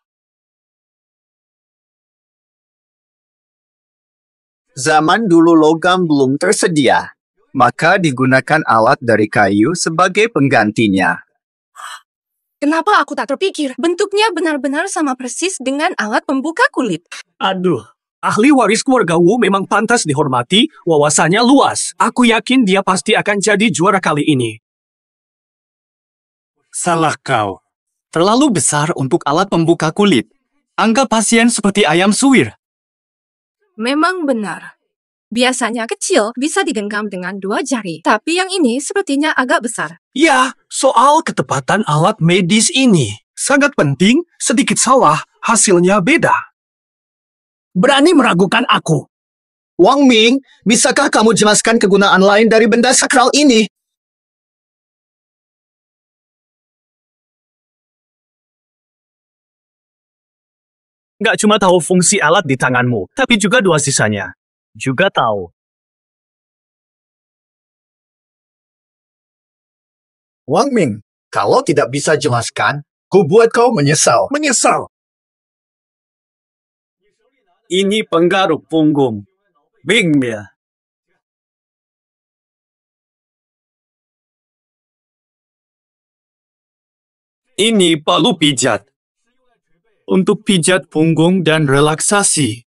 Zaman dulu logam belum tersedia. Maka digunakan alat dari kayu sebagai penggantinya. Kenapa aku tak terpikir? Bentuknya benar-benar sama persis dengan alat pembuka kulit. Aduh, ahli waris keluarga Wu memang pantas dihormati, wawasannya luas. Aku yakin dia pasti akan jadi juara kali ini. Salah kau. Terlalu besar untuk alat pembuka kulit. Anggap pasien seperti ayam suwir. Memang benar. Biasanya kecil bisa digenggam dengan 2 jari. Tapi yang ini sepertinya agak besar. Ya, soal ketepatan alat medis ini. Sangat penting, sedikit salah, hasilnya beda. berani meragukan aku. Wang Ming, bisakah kamu jelaskan kegunaan lain dari benda sakral ini? Nggak cuma tahu fungsi alat di tanganmu, tapi juga dua sisanya. Juga tahu. Wang Ming, kalau tidak bisa jelaskan, ku buat kau menyesal. Menyesal. Ini penggaruk punggung. Bing ya. Ini palu pijat. Untuk pijat punggung dan relaksasi.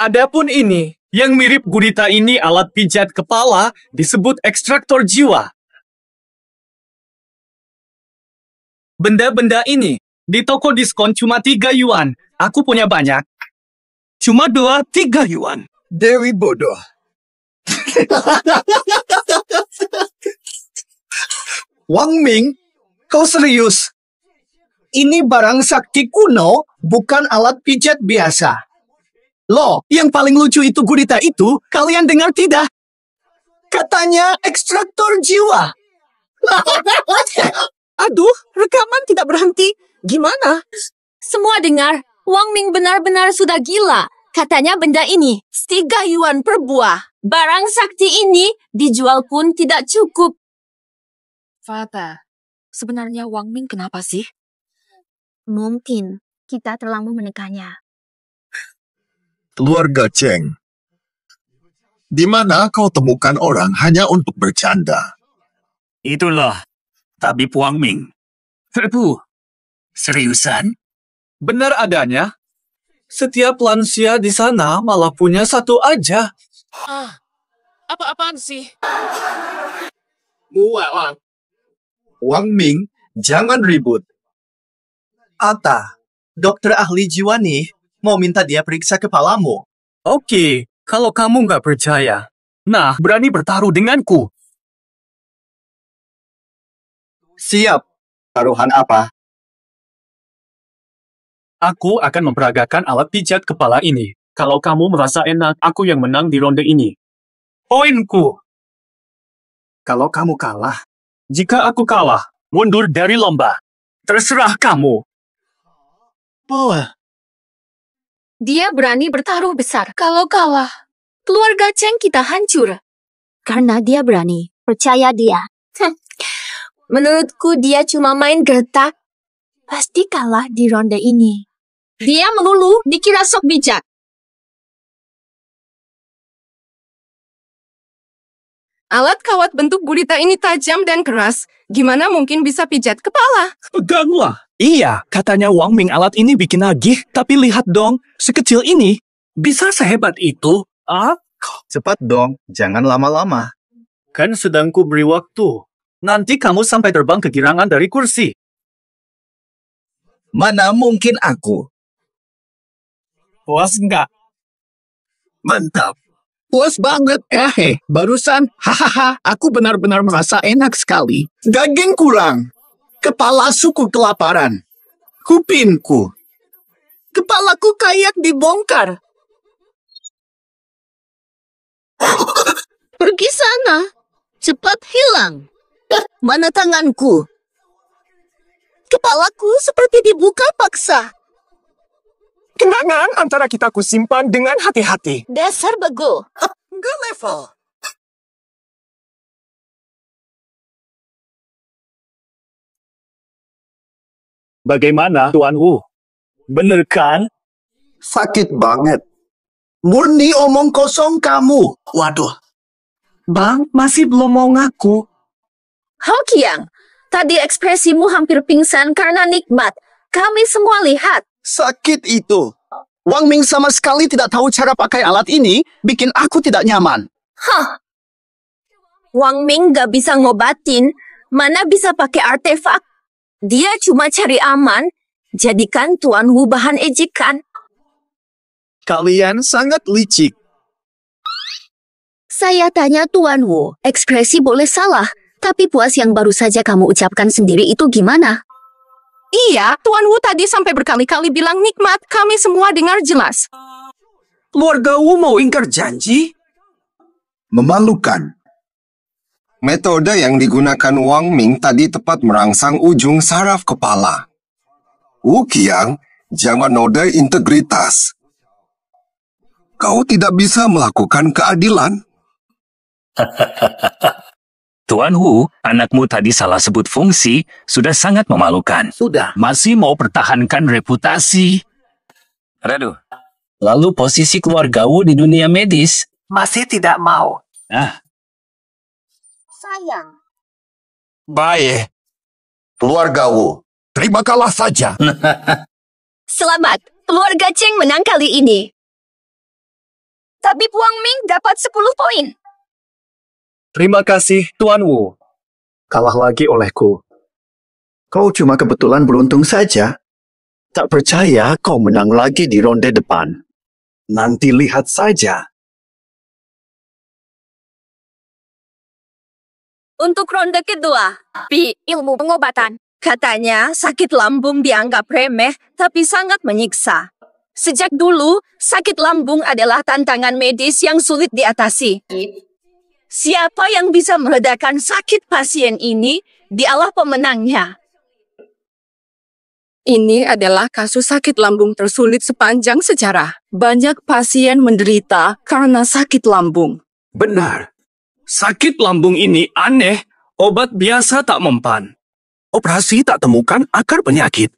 Adapun ini, yang mirip gurita ini alat pijat kepala disebut ekstraktor jiwa. Benda-benda ini di toko diskon cuma 3 yuan. Aku punya banyak. Cuma 2-3 yuan. Dewi bodoh. Wang Ming, kau serius? Ini barang sakti kuno, bukan alat pijat biasa. Loh, yang paling lucu itu gurita itu, kalian dengar tidak? Katanya ekstraktor jiwa. Aduh, rekaman tidak berhenti. Gimana? Semua dengar, Wang Ming benar-benar sudah gila. Katanya benda ini 3 yuan per buah. Barang sakti ini dijual pun tidak cukup. Fata, sebenarnya Wang Ming kenapa sih? Mungkin kita terlalu menekannya. Keluarga Cheng. Di mana kau temukan orang hanya untuk bercanda? Itulah tabib Wang Ming. Seriusan? Benar adanya. Setiap lansia di sana malah punya satu aja. Apa-apaan sih? Wang Ming, jangan ribut. Ata, dokter ahli jiwa nih mau minta dia periksa kepalamu. Oke, kalau kamu nggak percaya. Nah, berani bertaruh denganku. Siap. Taruhan apa? Aku akan memperagakan alat pijat kepala ini. Kalau kamu merasa enak, aku yang menang di ronde ini. Poinku. Kalau kamu kalah. Jika aku kalah, mundur dari lomba. Terserah kamu. Dia berani bertaruh besar. Kalau kalah, keluarga Cheng kita hancur. Karena dia berani. Percaya dia. Menurutku dia cuma main gertak. Pasti kalah di ronde ini. Dia melulu dikira sok bijak. Alat kawat bentuk gurita ini tajam dan keras. Gimana mungkin bisa pijat kepala? Peganglah. Iya, katanya Wang Ming alat ini bikin nagih. Tapi lihat dong, sekecil ini. Bisa sehebat itu? Cepat dong, jangan lama-lama. Kan sedang ku beri waktu. Nanti kamu sampai terbang kegirangan dari kursi. Mana mungkin aku? Puas enggak? Mantap. Puas banget. Barusan, hahaha, aku benar-benar merasa enak sekali. Daging kurang. Kepala suku kelaparan. Kupinku. Kepalaku kayak dibongkar. Pergi sana. Cepat hilang. Mana tanganku? Kepalaku seperti dibuka paksa. Kenangan antara kita kusimpan dengan hati-hati. Dasar bego. Enggak level. Bagaimana, Tuan Wu? Bener kan? Sakit banget. Murni omong kosong kamu. Waduh. Bang, masih belum mau ngaku. Hao Qiang, tadi ekspresimu hampir pingsan karena nikmat. Kami semua lihat. Sakit itu. Wang Ming sama sekali tidak tahu cara pakai alat ini, bikin aku tidak nyaman. Wang Ming gak bisa ngobatin, mana bisa pakai artefak. Dia cuma cari aman, jadikan Tuan Wu bahan ejekan. Kalian sangat licik. Saya tanya Tuan Wu, ekspresi boleh salah, tapi puas yang baru saja kamu ucapkan sendiri itu gimana? Iya, Tuan Wu tadi sampai berkali-kali bilang nikmat. Kami semua dengar jelas. Keluarga Wu mau ingkar janji? Memalukan. Metode yang digunakan Wang Ming tadi tepat merangsang ujung saraf kepala. Wu Qiang, jangan nodai integritas. Kau tidak bisa melakukan keadilan. Tuan Wu, anakmu tadi salah sebut fungsi, sudah sangat memalukan. Sudah. Masih mau pertahankan reputasi. Radu, lalu posisi keluarga Wu di dunia medis? Masih tidak mau. Sayang. Baik. Keluarga Wu, terima kalah saja. Selamat, keluarga Cheng menang kali ini. Tabib Wang Ming dapat 10 poin. Terima kasih, Tuan Wu. Kalah lagi olehku. Kau cuma kebetulan beruntung saja. Tak percaya kau menang lagi di ronde depan. Nanti lihat saja. Untuk ronde kedua, ilmu pengobatan. Katanya sakit lambung dianggap remeh, tapi sangat menyiksa. Sejak dulu, sakit lambung adalah tantangan medis yang sulit diatasi. Siapa yang bisa meredakan sakit pasien ini, dialah pemenangnya. Ini adalah kasus sakit lambung tersulit sepanjang sejarah. Banyak pasien menderita karena sakit lambung. Benar. Sakit lambung ini aneh, obat biasa tak mempan. Operasi tak temukan akar penyakit.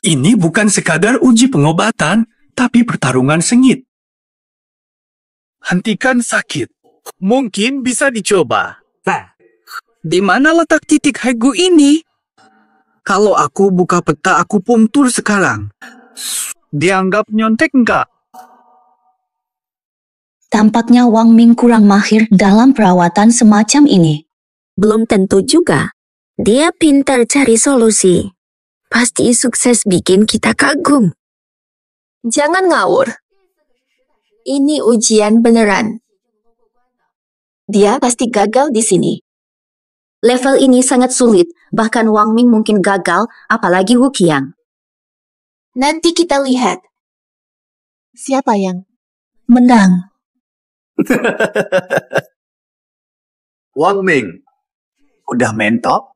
Ini bukan sekadar uji pengobatan, tapi pertarungan sengit. Hentikan sakit. Mungkin bisa dicoba. Di mana letak titik Hegu ini? Kalau aku buka peta akupunktur sekarang, dianggap nyontek enggak? Tampaknya Wang Ming kurang mahir dalam perawatan semacam ini. Belum tentu juga. Dia pintar cari solusi. Pasti sukses bikin kita kagum. Jangan ngawur. Ini ujian beneran. Dia pasti gagal di sini. Level ini sangat sulit, bahkan Wang Ming mungkin gagal, apalagi Wu Qiang. Nanti kita lihat. Siapa yang menang? Wang Ming, udah mentok?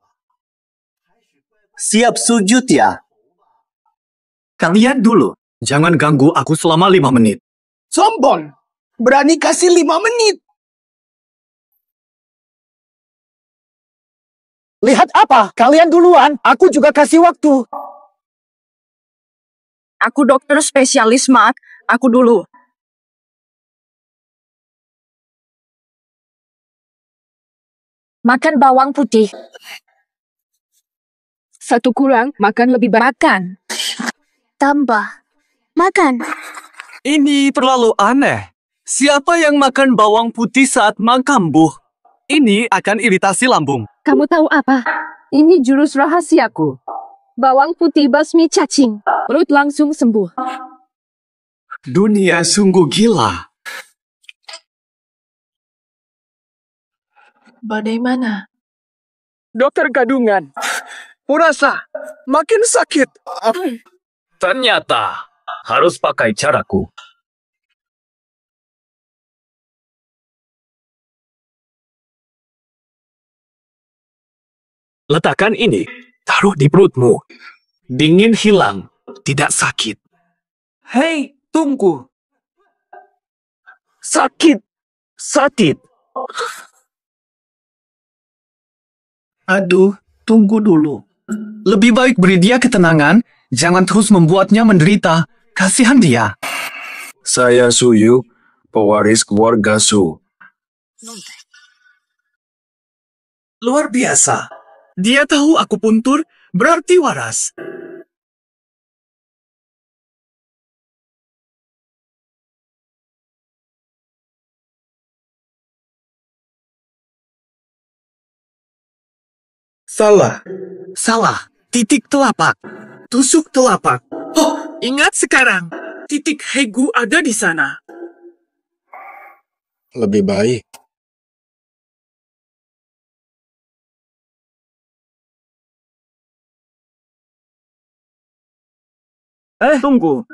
Siap sujud ya? Kalian dulu. Jangan ganggu aku selama 5 menit. Sombong. Berani kasih 5 menit. Lihat apa? Kalian duluan. Aku juga kasih waktu. Aku dokter spesialis, Mak. Aku dulu. Makan bawang putih. 1 kurang, makan lebih banyak. Makan. Tambah. Makan. Ini terlalu aneh. Siapa yang makan bawang putih saat makan, Bu? Ini akan iritasi lambung. Kamu tahu apa? Ini jurus rahasiaku. Bawang putih basmi cacing. Perut langsung sembuh. Dunia sungguh gila. Bagaimana? Dokter gadungan. Kurasa makin sakit. Ternyata harus pakai caraku. Letakkan ini, taruh di perutmu. Dingin hilang, tidak sakit. Hei, tunggu. Sakit. Aduh, tunggu dulu. Lebih baik beri dia ketenangan, jangan terus membuatnya menderita. Kasihan dia. Saya Suyu, pewaris keluarga Su. Luar biasa. Dia tahu akupuntur berarti waras. Salah. Titik telapak. Tusuk telapak. Oh, ingat sekarang. Titik Hegu ada di sana. Lebih baik Tunggu.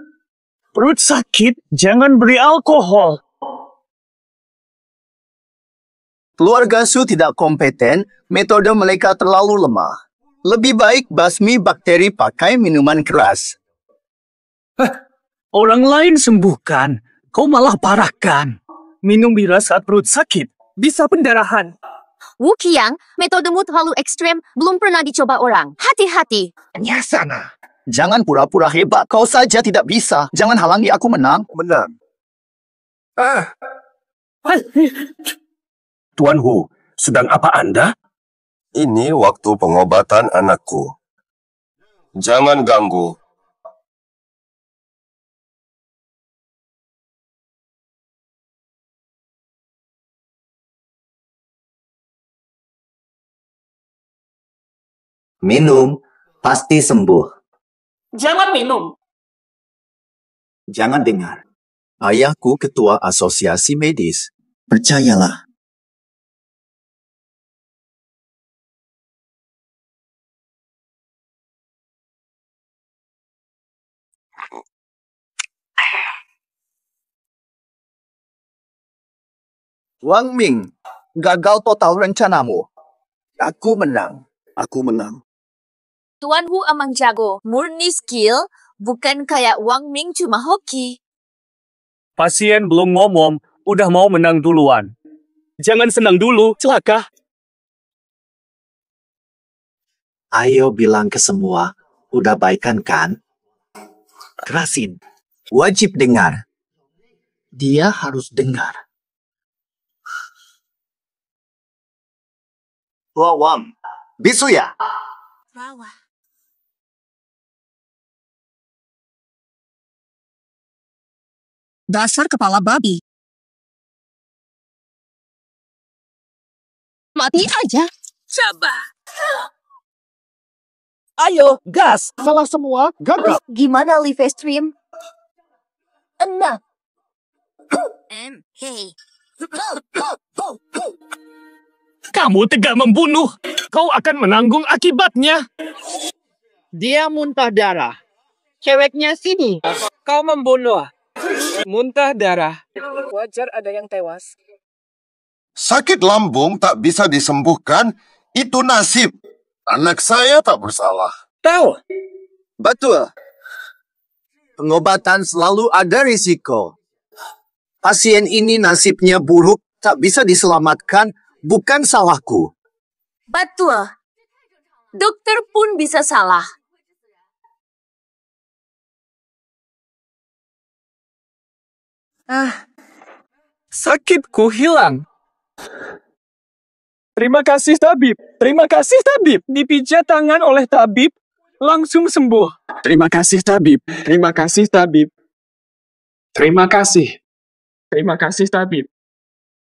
Perut sakit, jangan beri alkohol. Keluarga Su tidak kompeten, metode mereka terlalu lemah. Lebih baik basmi bakteri pakai minuman keras. Orang lain sembuhkan, kau malah parahkan. Minum bira saat perut sakit, bisa pendarahan. Wu Qiang, metodemu terlalu ekstrem, belum pernah dicoba orang. Hati-hati. Nyasana. Jangan pura-pura hebat, kau saja tidak bisa. Jangan halangi aku menang. Menang. Tuan Hu, sedang apa Anda? Ini waktu pengobatan anakku. Jangan ganggu. Minum, pasti sembuh. Jangan minum. Jangan dengar. Ayahku ketua asosiasi medis. Percayalah. Wang Ming, gagal total rencanamu. Aku menang. Aku menang. Tuan Hu emang jago, murni skill, bukan kayak Wang Ming cuma hoki. Pasien belum ngomong, udah mau menang duluan. Jangan senang dulu, celaka. Ayo bilang ke semua, udah baikan kan? Kerasin. Wajib dengar. Dia harus dengar. Wang, bisu ya? Rawa. Dasar kepala babi. Mati aja. Coba. Ayo, gas. Salah semua, gagal. Gimana live stream? 6. Hey. Kamu tega membunuh. Kau akan menanggung akibatnya. Dia muntah darah. Ceweknya sini. Kau membunuh. Muntah darah. Wajar ada yang tewas. Sakit lambung tak bisa disembuhkan, itu nasib. Anak saya tak bersalah. Tahu. Betul. Pengobatan selalu ada risiko. Pasien ini nasibnya buruk, tak bisa diselamatkan, bukan salahku. Betul. Dokter pun bisa salah. Sakitku hilang. Terima kasih tabib. Terima kasih tabib. Dipijat tangan oleh tabib, langsung sembuh. Terima kasih tabib. Terima kasih tabib. Terima kasih. Terima kasih tabib.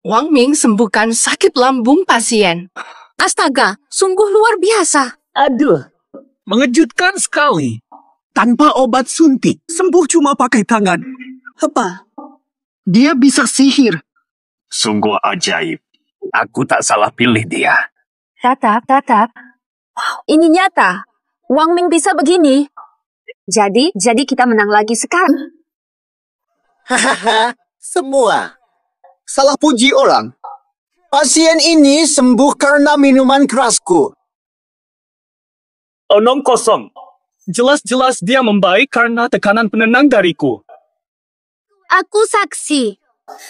Wang Ming sembuhkan sakit lambung pasien. Astaga, sungguh luar biasa. Aduh, mengejutkan sekali. Tanpa obat suntik, sembuh cuma pakai tangan. Apa? Dia bisa sihir. Sungguh ajaib. Aku tak salah pilih dia. Tatap. Ini nyata. Wang Ming bisa begini. Jadi kita menang lagi sekarang. Hahaha, semua. Salah puji orang. Pasien ini sembuh karena minuman kerasku. Omong kosong. Jelas-jelas dia membaik karena tekanan penenang dariku. Aku saksi.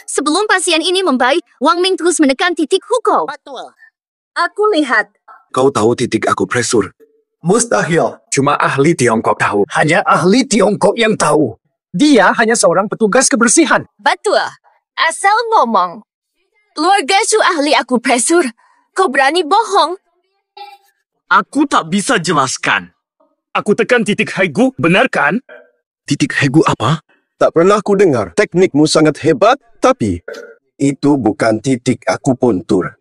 Sebelum pasien ini membaik, Wang Ming terus menekan titik hukum. Betul. Aku lihat. Kau tahu titik akupresur? Mustahil. Cuma ahli Tiongkok tahu. Hanya ahli Tiongkok yang tahu. Dia hanya seorang petugas kebersihan. Betul. Asal ngomong. Keluarga Su ahli akupresur. Kau berani bohong? Aku tak bisa jelaskan. Aku tekan titik Haigu, benar kan? Titik Hegu apa? Tak pernah ku dengar. Teknikmu sangat hebat, tapi Itu bukan titik akupuntur.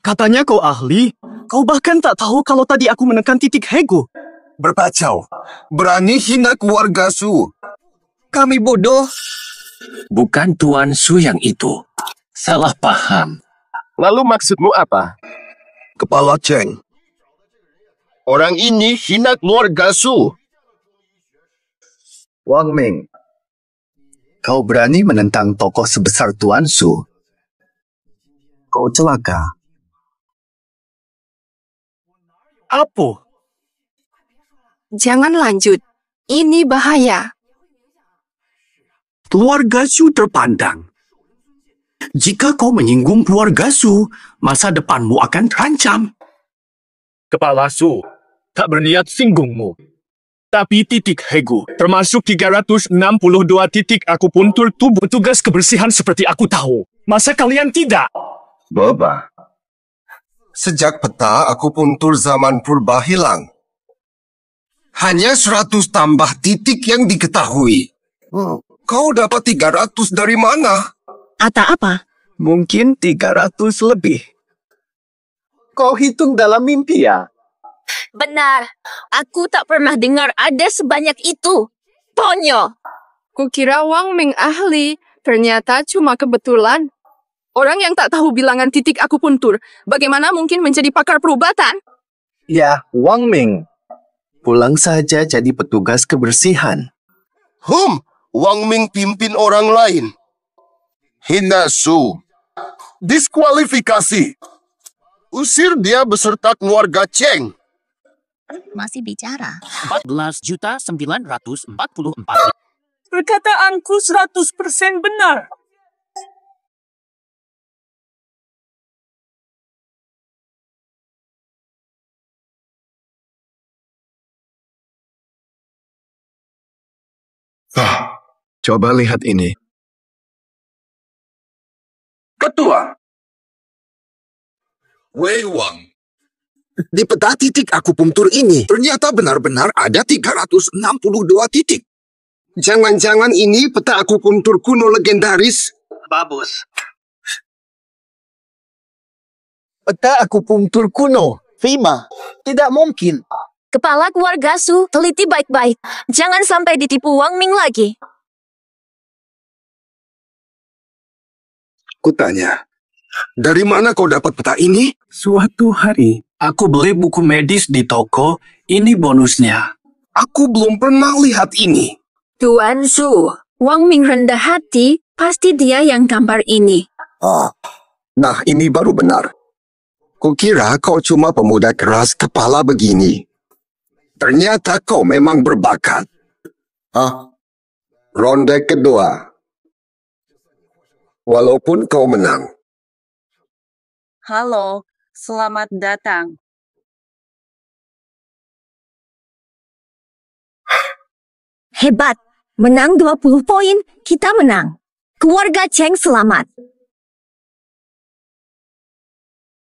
Katanya kau ahli. Kau bahkan tak tahu kalau tadi aku menekan titik Hegu. berpacau. Berani hina keluarga Su. Kami bodoh. Bukan Tuan Su yang itu. Salah paham. Lalu maksudmu apa? Kepala Cheng. Orang ini hina keluarga Su. Wang Ming, kau berani menentang tokoh sebesar Tuan Su? Kau celaka. Apa? Jangan lanjut. Ini bahaya. Keluarga Su terpandang. Jika kau menyinggung keluarga Su, masa depanmu akan terancam. Kepala Su, tak berniat singgungmu. Tapi titik Hegu, termasuk 362 titik akupuntur tubuh tugas kebersihan seperti aku tahu. Masa kalian tidak? Boba. Sejak peta akupuntur zaman purba hilang, hanya 100 tambah titik yang diketahui. Kau dapat 300 dari mana? Ata apa? Mungkin 300 lebih. Kau hitung dalam mimpi ya? Benar. Aku tak pernah dengar ada sebanyak itu. Ponyo. Kukira Wang Ming ahli, ternyata cuma kebetulan. Orang yang tak tahu bilangan titik akupuntur, bagaimana mungkin menjadi pakar perubatan? Ya, Wang Ming. Pulang saja jadi petugas kebersihan. Wang Ming pimpin orang lain. Hina Su. Diskualifikasi. Usir dia beserta keluarga Cheng. Masih bicara. 14.944. Perkataanku 100% benar. Coba lihat ini. Ketua. Wei Wang. Di peta titik akupunktur ini, ternyata benar-benar ada 362 titik. Jangan-jangan ini peta akupunktur kuno legendaris? Bagus. Peta akupunktur kuno, Fima. Tidak mungkin. Kepala keluarga Su, teliti baik-baik. Jangan sampai ditipu Wang Ming lagi. Kutanya, dari mana kau dapat peta ini? Suatu hari, aku beli buku medis di toko. Ini bonusnya. Aku belum pernah lihat ini. Tuan Su, Wang Ming rendah hati, pasti dia yang gambar ini. Nah ini baru benar. Kukira kau cuma pemuda keras kepala begini. Ternyata kau memang berbakat. Ronde kedua. Walaupun kau menang. Halo, selamat datang. Hebat, menang 20 poin, kita menang. Keluarga Cheng selamat.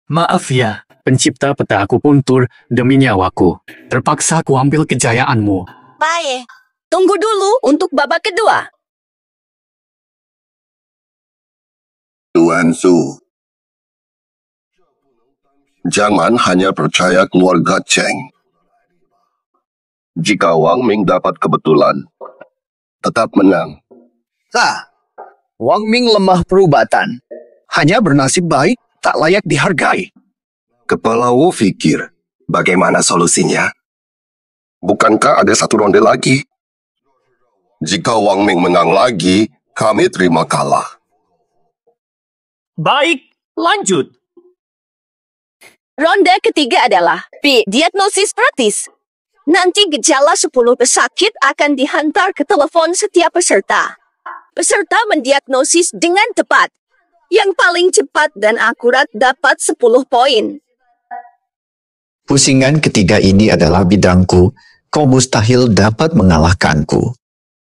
Maaf ya, pencipta peta akupuntur demi nyawaku. Terpaksa ku ambil kejayaanmu. Baik, tunggu dulu untuk babak kedua. Tuan Su. Jangan hanya percaya keluarga Cheng. Jika Wang Ming dapat kebetulan, tetap menang. Wang Ming lemah perubatan. Hanya bernasib baik, tak layak dihargai. Kepala Wu pikir, bagaimana solusinya? Bukankah ada satu ronde lagi? Jika Wang Ming menang lagi, kami terima kalah. Baik, lanjut. Ronde ketiga adalah diagnosis praktis. Nanti gejala 10 pesakit akan dihantar ke telepon setiap peserta. Peserta mendiagnosis dengan tepat. Yang paling cepat dan akurat dapat 10 poin. Pusingan ketiga ini adalah bidangku. Kau mustahil dapat mengalahkanku.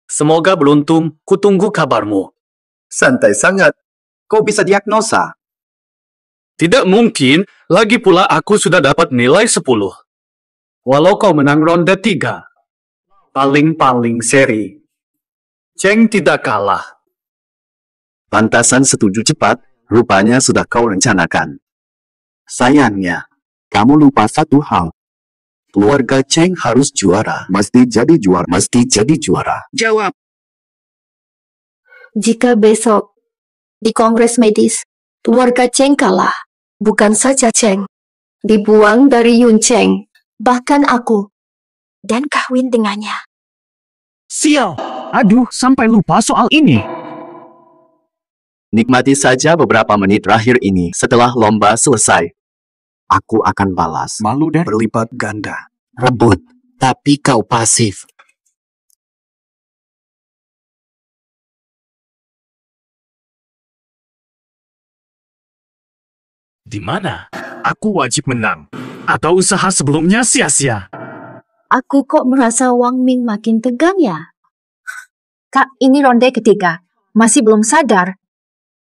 Semoga beruntung, kutunggu kabarmu. Santai sangat. Kau bisa diagnosa. Tidak mungkin, lagi pula aku sudah dapat nilai 10. Walau kau menang ronde 3. Paling-paling seri. Cheng tidak kalah. Pantasan setuju cepat, rupanya sudah kau rencanakan. Sayangnya, kamu lupa satu hal. Keluarga Cheng harus juara. Mesti jadi juara. Jawab. Jika besok di Kongres Medis, keluarga Cheng kalah. Bukan saja Cheng, dibuang dari Yun Cheng, bahkan aku, dan kawin dengannya. Sial! Aduh, sampai lupa soal ini. Nikmati saja beberapa menit terakhir ini setelah lomba selesai. Aku akan balas. Malu dan berlipat ganda. Rebut, tapi kau pasif. Di mana? Aku wajib menang. Atau usaha sebelumnya sia-sia. Aku kok merasa Wang Ming makin tegang ya? Kak, ini ronde ketiga. Masih belum sadar.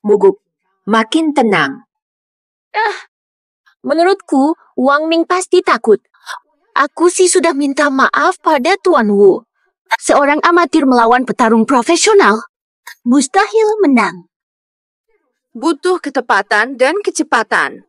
Mugup, makin tenang. Menurutku, Wang Ming pasti takut. Aku sih sudah minta maaf pada Tuan Wu. Seorang amatir melawan petarung profesional. Mustahil menang. Butuh ketepatan dan kecepatan.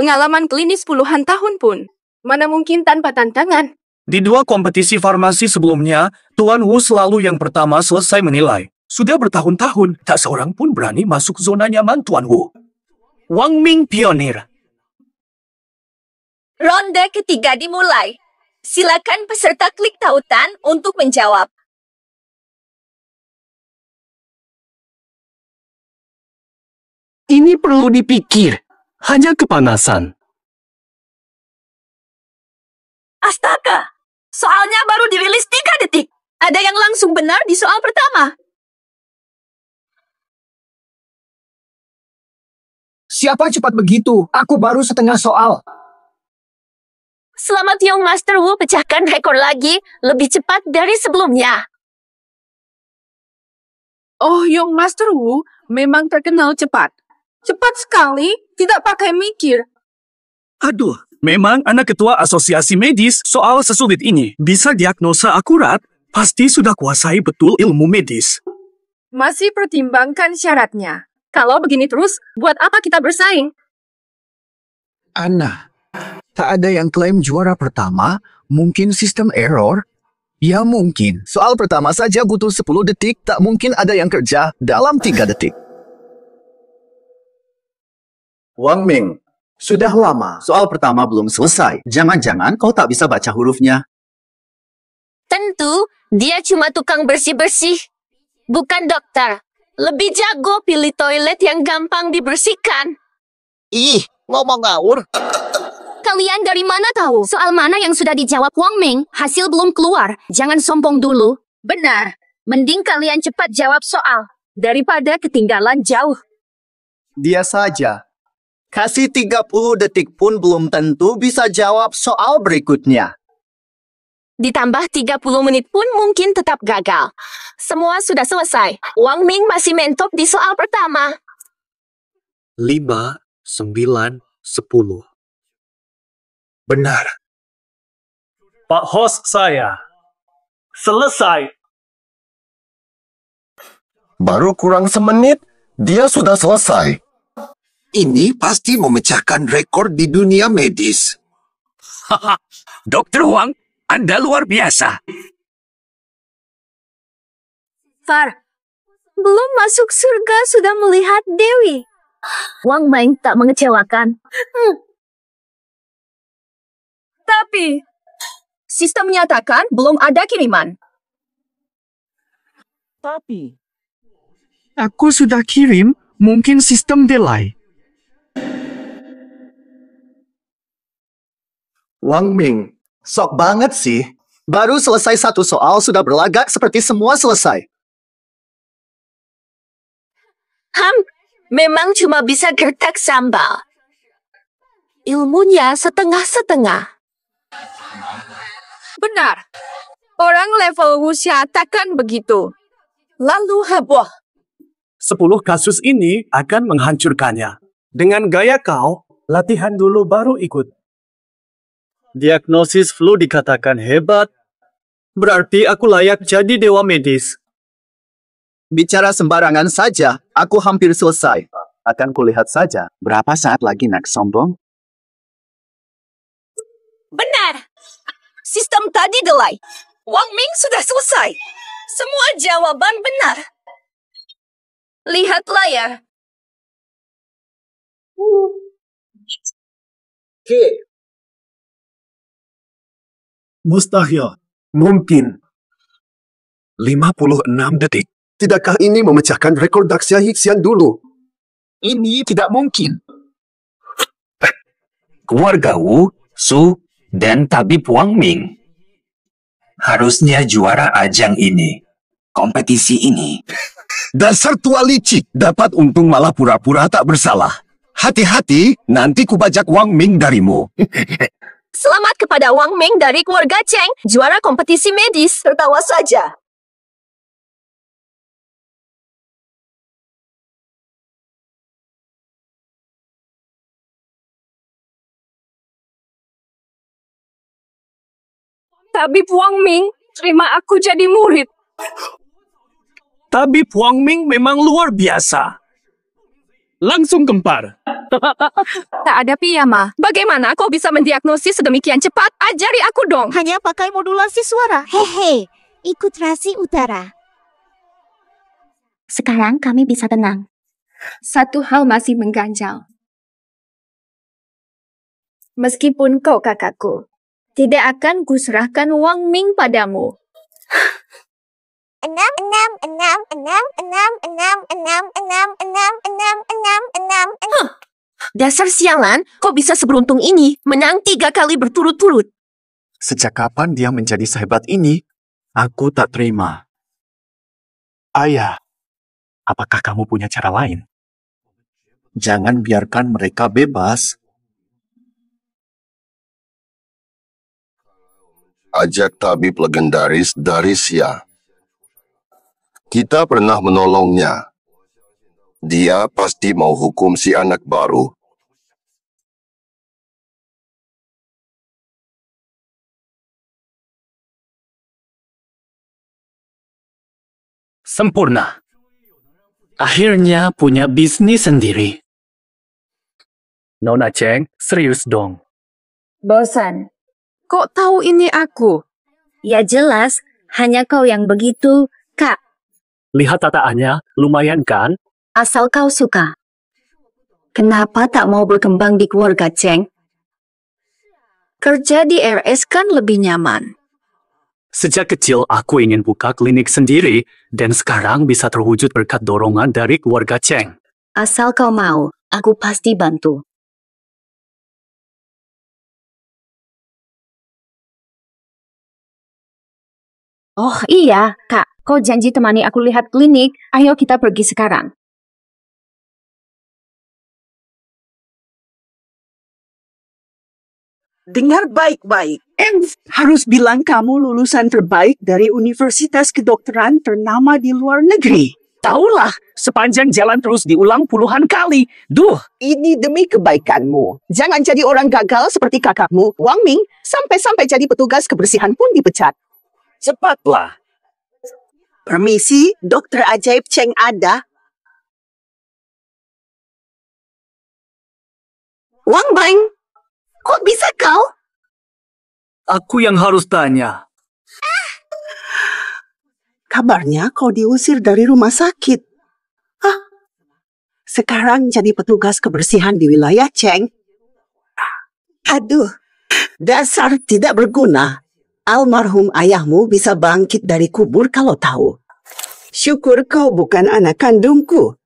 Pengalaman klinis puluhan tahun pun. Mana mungkin tanpa tantangan. Di 2 kompetisi farmasi sebelumnya, Tuan Wu selalu yang pertama selesai menilai. Sudah bertahun-tahun, tak seorang pun berani masuk zona nyaman Tuan Wu. Wang Ming pionir. Ronde ketiga dimulai. Silakan peserta klik tautan untuk menjawab. Ini perlu dipikir. Hanya kepanasan. Astaga! Soalnya baru dirilis 3 detik. Ada yang langsung benar di soal pertama. Siapa cepat begitu? Aku baru setengah soal. Selamat Young Master Wu pecahkan rekor lagi, lebih cepat dari sebelumnya. Oh, Young Master Wu memang terkenal cepat. Cepat sekali, tidak pakai mikir. Aduh, memang anak ketua asosiasi medis soal sesulit ini. Bisa diagnosa akurat, pasti sudah kuasai betul ilmu medis. Masih pertimbangkan syaratnya. Kalau begini terus, buat apa kita bersaing? Anna, tak ada yang klaim juara pertama? Mungkin sistem error? Ya mungkin. Soal pertama saja butuh 10 detik, tak mungkin ada yang kerja dalam 3 detik. Wang Ming, sudah lama soal pertama belum selesai. Jangan-jangan kau tak bisa baca hurufnya. Tentu, dia cuma tukang bersih-bersih. Bukan dokter. Lebih jago pilih toilet yang gampang dibersihkan. Ih, ngomong ngawur. Kalian dari mana tahu? Soal mana yang sudah dijawab Wang Ming? Hasil belum keluar. Jangan sombong dulu. Benar. Mending kalian cepat jawab soal. Daripada ketinggalan jauh. Dia saja. Kasih 30 detik pun belum tentu bisa jawab soal berikutnya. Ditambah 30 menit pun mungkin tetap gagal. Semua sudah selesai. Wang Ming masih mentok di soal pertama. 5, 9, 10. Benar. Pak host saya. Selesai. Baru kurang semenit, dia sudah selesai. Ini pasti memecahkan rekor di dunia medis. Haha, Dr. Huang, Anda luar biasa. Far, belum masuk surga sudah melihat Dewi. Wang Ming tak mengecewakan. Tapi, sistem menyatakan belum ada kiriman. Tapi, aku sudah kirim, mungkin sistem delay. Wang Ming, sok banget sih. Baru selesai 1 soal sudah berlagak seperti semua selesai. Memang cuma bisa gertak sambal. Ilmunya setengah-setengah. Benar. Orang level Wuxia takkan begitu. Lalu heboh. 10 kasus ini akan menghancurkannya. Dengan gaya kau, latihan dulu baru ikut. Diagnosis flu dikatakan hebat. Berarti aku layak jadi dewa medis. Bicara sembarangan saja, aku hampir selesai. Akan kulihat saja berapa saat lagi nak sombong. Benar. Sistem tadi delay. Wang Ming sudah selesai. Semua jawaban benar. Lihat layar. Mustahil. Mungkin. 56 detik. Tidakkah ini memecahkan rekor Daxia Hixian dulu? Ini tidak mungkin. Keluarga Wu, Su, dan Tabib Wang Ming harusnya juara ajang ini. Kompetisi ini. Dasar tua licik, dapat untung malah pura-pura tak bersalah. Hati-hati, nanti kubajak Wang Ming darimu. Selamat kepada Wang Ming dari keluarga Cheng, juara kompetisi medis. Tertawa saja. Tabib Wang Ming, terima aku jadi murid. Tabib Wang Ming memang luar biasa. Langsung gempar. Tak ada piyama. Bagaimana kau bisa mendiagnosis sedemikian cepat? Ajari aku dong. Hanya pakai modulasi suara. Hehe, ikut rasi utara. Sekarang kami bisa tenang. Satu hal masih mengganjal. Meskipun kau kakakku, tidak akan kuserahkan Wang Ming padamu. 6, 6, 6, 6, 6, 6, 6, 6, 6, 6, 6, 6. Dasar sialan, kok bisa seberuntung ini menang 3 kali berturut-turut? Sejak kapan dia menjadi sehebat ini? Aku tak terima. Ayah, apakah kamu punya cara lain? Jangan biarkan mereka bebas. Ajak tabib legendaris dari Xia. Kita pernah menolongnya. Dia pasti mau hukum si anak baru. Sempurna. Akhirnya punya bisnis sendiri. Nona Cheng, serius dong. Bosan. Kok tahu ini aku? Ya jelas, hanya kau yang begitu, Kak. Lihat tataannya, lumayan kan? Asal kau suka. Kenapa tak mau berkembang di keluarga Cheng? Kerja di RS kan lebih nyaman. Sejak kecil aku ingin buka klinik sendiri dan sekarang bisa terwujud berkat dorongan dari keluarga Cheng. Asal kau mau, aku pasti bantu. Oh iya, Kak. Kau janji temani aku lihat klinik. Ayo kita pergi sekarang. Dengar baik-baik. Harus bilang kamu lulusan terbaik dari universitas kedokteran ternama di luar negeri. Taulah, sepanjang jalan terus diulang puluhan kali. Duh. Ini demi kebaikanmu. Jangan jadi orang gagal seperti kakakmu, Wang Ming, sampai-sampai jadi petugas kebersihan pun dipecat. Cepatlah. Permisi, dokter ajaib Cheng ada. Wang Ming, kok bisa kau? Aku yang harus tanya. Kabarnya kau diusir dari rumah sakit. Hah? Sekarang jadi petugas kebersihan di wilayah Cheng. Aduh, dasar tidak berguna. Almarhum ayahmu bisa bangkit dari kubur kalau tahu. Syukur kau bukan anak kandungku.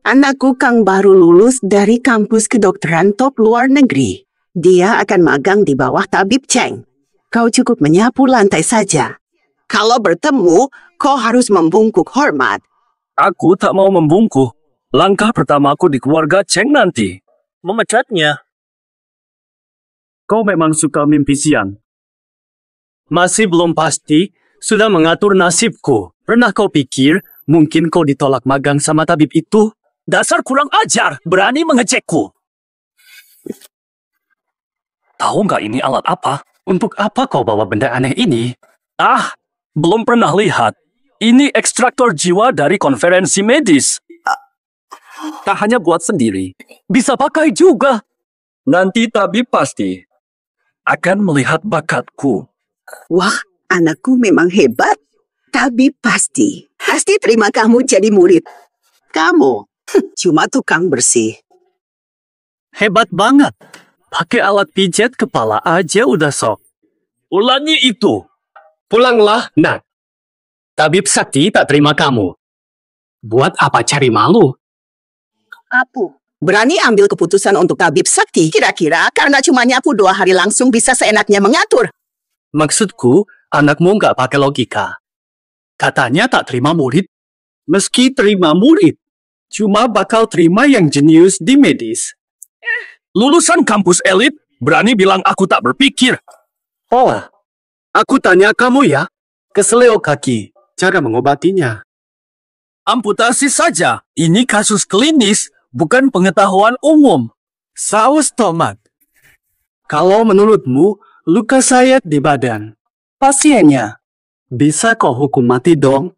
Anakku Kang baru lulus dari kampus kedokteran top luar negeri. Dia akan magang di bawah tabib Cheng. Kau cukup menyapu lantai saja. Kalau bertemu, kau harus membungkuk hormat. Aku tak mau membungkuk. Langkah pertamaku di keluarga Cheng nanti. Memecatnya. Kau memang suka mimpi siang. Masih belum pasti, sudah mengatur nasibku. Pernah kau pikir, mungkin kau ditolak magang sama tabib itu? Dasar kurang ajar, berani mengecekku. Tahu nggak ini alat apa? Untuk apa kau bawa benda aneh ini? Ah, belum pernah lihat. Ini ekstraktor jiwa dari konferensi medis. Tak hanya buat sendiri, bisa pakai juga. Nanti tabib pasti akan melihat bakatku. Wah, anakku memang hebat. Tabib pasti terima kamu jadi murid. Kamu cuma tukang bersih. Hebat banget. Pakai alat pijat kepala aja udah sok. Ulangi itu. Pulanglah, nak. Tabib Sakti tak terima kamu. Buat apa cari malu? Apu, berani ambil keputusan untuk tabib sakti? Kira-kira karena cuma nyapu 2 hari langsung bisa seenaknya mengatur. Maksudku, anakmu nggak pakai logika. Katanya tak terima murid. Meski terima murid, cuma bakal terima yang jenius di medis. Lulusan kampus elit, berani bilang aku tak berpikir. Oh, aku tanya kamu ya, keseleo kaki, cara mengobatinya. Amputasi saja, ini kasus klinis, bukan pengetahuan umum. Saus tomat. Kalau menurutmu, luka sayat di badan, pasiennya, bisa kau hukum mati dong?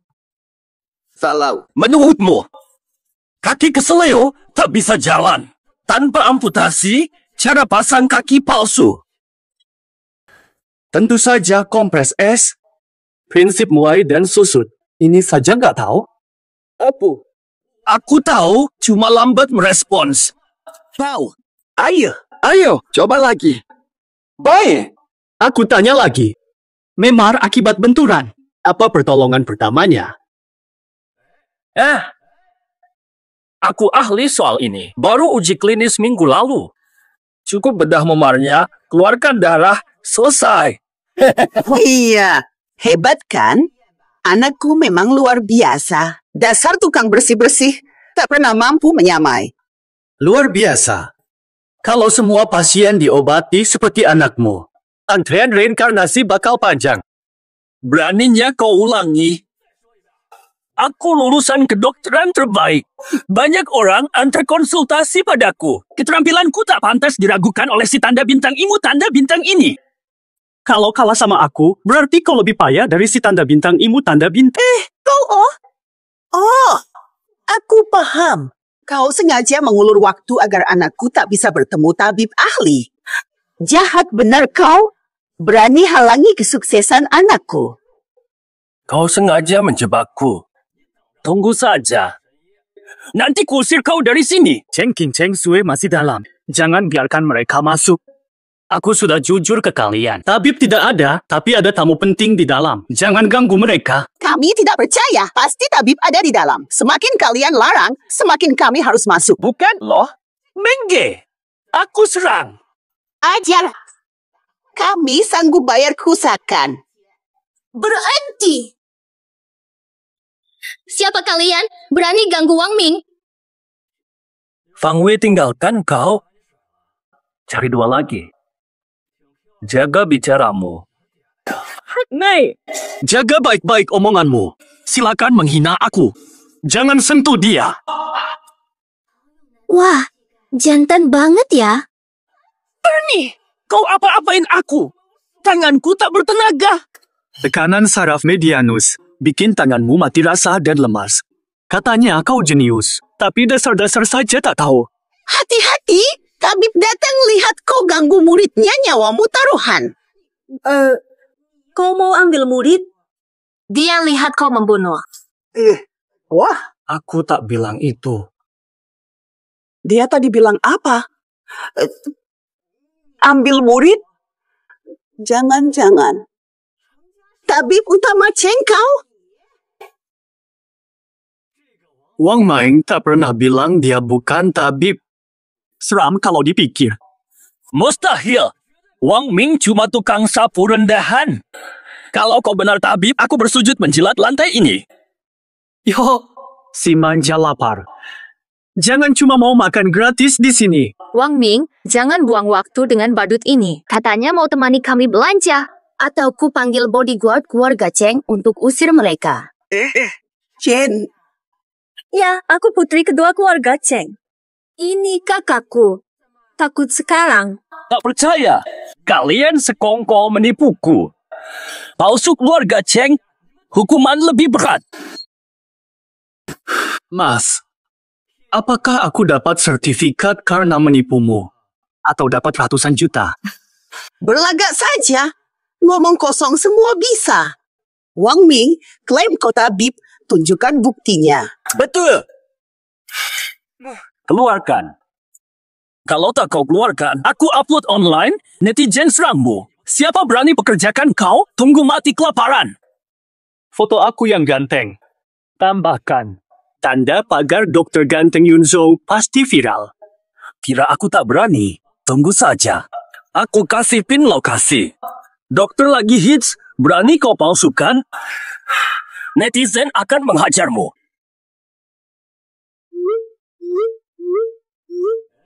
Salah. Menurutmu, kaki keseleo tak bisa jalan. Tanpa amputasi, cara pasang kaki palsu. Tentu saja kompres es, prinsip mulai dan susut. Ini saja nggak tahu? Apu. Aku tahu, cuma lambat merespons. Tahu. Ayo, coba lagi. Baik. Aku tanya lagi. Memar akibat benturan. Apa pertolongan pertamanya? Aku ahli soal ini. Baru uji klinis minggu lalu. Cukup bedah memarnya, keluarkan darah, selesai. Iya, hebat kan? Anakku memang luar biasa. Dasar tukang bersih-bersih, tak pernah mampu menyamai. Luar biasa. Kalau semua pasien diobati seperti anakmu, antrean reinkarnasi bakal panjang. Beraninya kau ulangi. Aku lulusan kedokteran terbaik. Banyak orang antar konsultasi padaku. Keterampilanku tak pantas diragukan oleh si tanda bintang imu tanda bintang ini. Kalau kalah sama aku, berarti kau lebih payah dari si tanda bintang imu tanda bintang. Oh, aku paham. Kau sengaja mengulur waktu agar anakku tak bisa bertemu tabib ahli. Jahat benar kau. Berani halangi kesuksesan anakku. Kau sengaja menjebakku. Tunggu saja. Nanti kusir kau dari sini. Cheng King Cheng Sue masih dalam. Jangan biarkan mereka masuk. Aku sudah jujur ke kalian. Tabib tidak ada, tapi ada tamu penting di dalam. Jangan ganggu mereka. Kami tidak percaya. Pasti tabib ada di dalam. Semakin kalian larang, semakin kami harus masuk. Bukan loh. Mengge. Aku serang. Ajar. Kami sanggup bayar kerusakan. Berhenti! Siapa kalian? Berani ganggu Wang Ming? Fang Wei tinggalkan kau. Cari 2 lagi. Jaga bicaramu. Nei, jaga baik-baik omonganmu. Silakan menghina aku. Jangan sentuh dia. Wah, jantan banget ya. Bernie, kau apa-apain aku. Tanganku tak bertenaga. Tekanan saraf medianus bikin tanganmu mati rasa dan lemas. Katanya kau jenius, tapi dasar-dasar saja tak tahu. Hati-hati, tabib datang lihat kau ganggu muridnya, nyawamu taruhan. Kau mau ambil murid? Dia lihat kau membunuh. Wah, aku tak bilang itu. Dia tadi bilang apa? Ambil murid? Jangan-jangan. Tabib utama Cheng kau? Wang Ming tak pernah bilang dia bukan tabib. Seram kalau dipikir. Mustahil. Wang Ming cuma tukang sapu rendahan. Kalau kau benar tabib, aku bersujud menjilat lantai ini. Yo, si manja lapar. Jangan cuma mau makan gratis di sini. Wang Ming, jangan buang waktu dengan badut ini. Katanya mau temani kami belanja. Atau ku panggil bodyguard keluarga Cheng untuk usir mereka. Chen. Ya, aku putri kedua keluarga Cheng. Ini kakakku. Takut sekarang. Tak percaya. Kalian sekongkol menipuku. Palsu keluarga Cheng, hukuman lebih berat. Mas, apakah aku dapat sertifikat karena menipumu? Atau dapat ratusan juta? Berlagak saja. Ngomong kosong semua bisa. Wang Ming klaim kau tabib, tunjukkan buktinya. Betul. Keluarkan. Kalau tak kau keluarkan, aku upload online, netizen serangmu. Siapa berani pekerjakan kau, tunggu mati kelaparan. foto aku yang ganteng. Tambahkan, tanda pagar Dr. Ganteng Yunzo pasti viral. Kira aku tak berani? Tunggu saja. Aku kasih pin lokasi. Dokter lagi hits, berani kau palsukan? Netizen akan menghajarmu.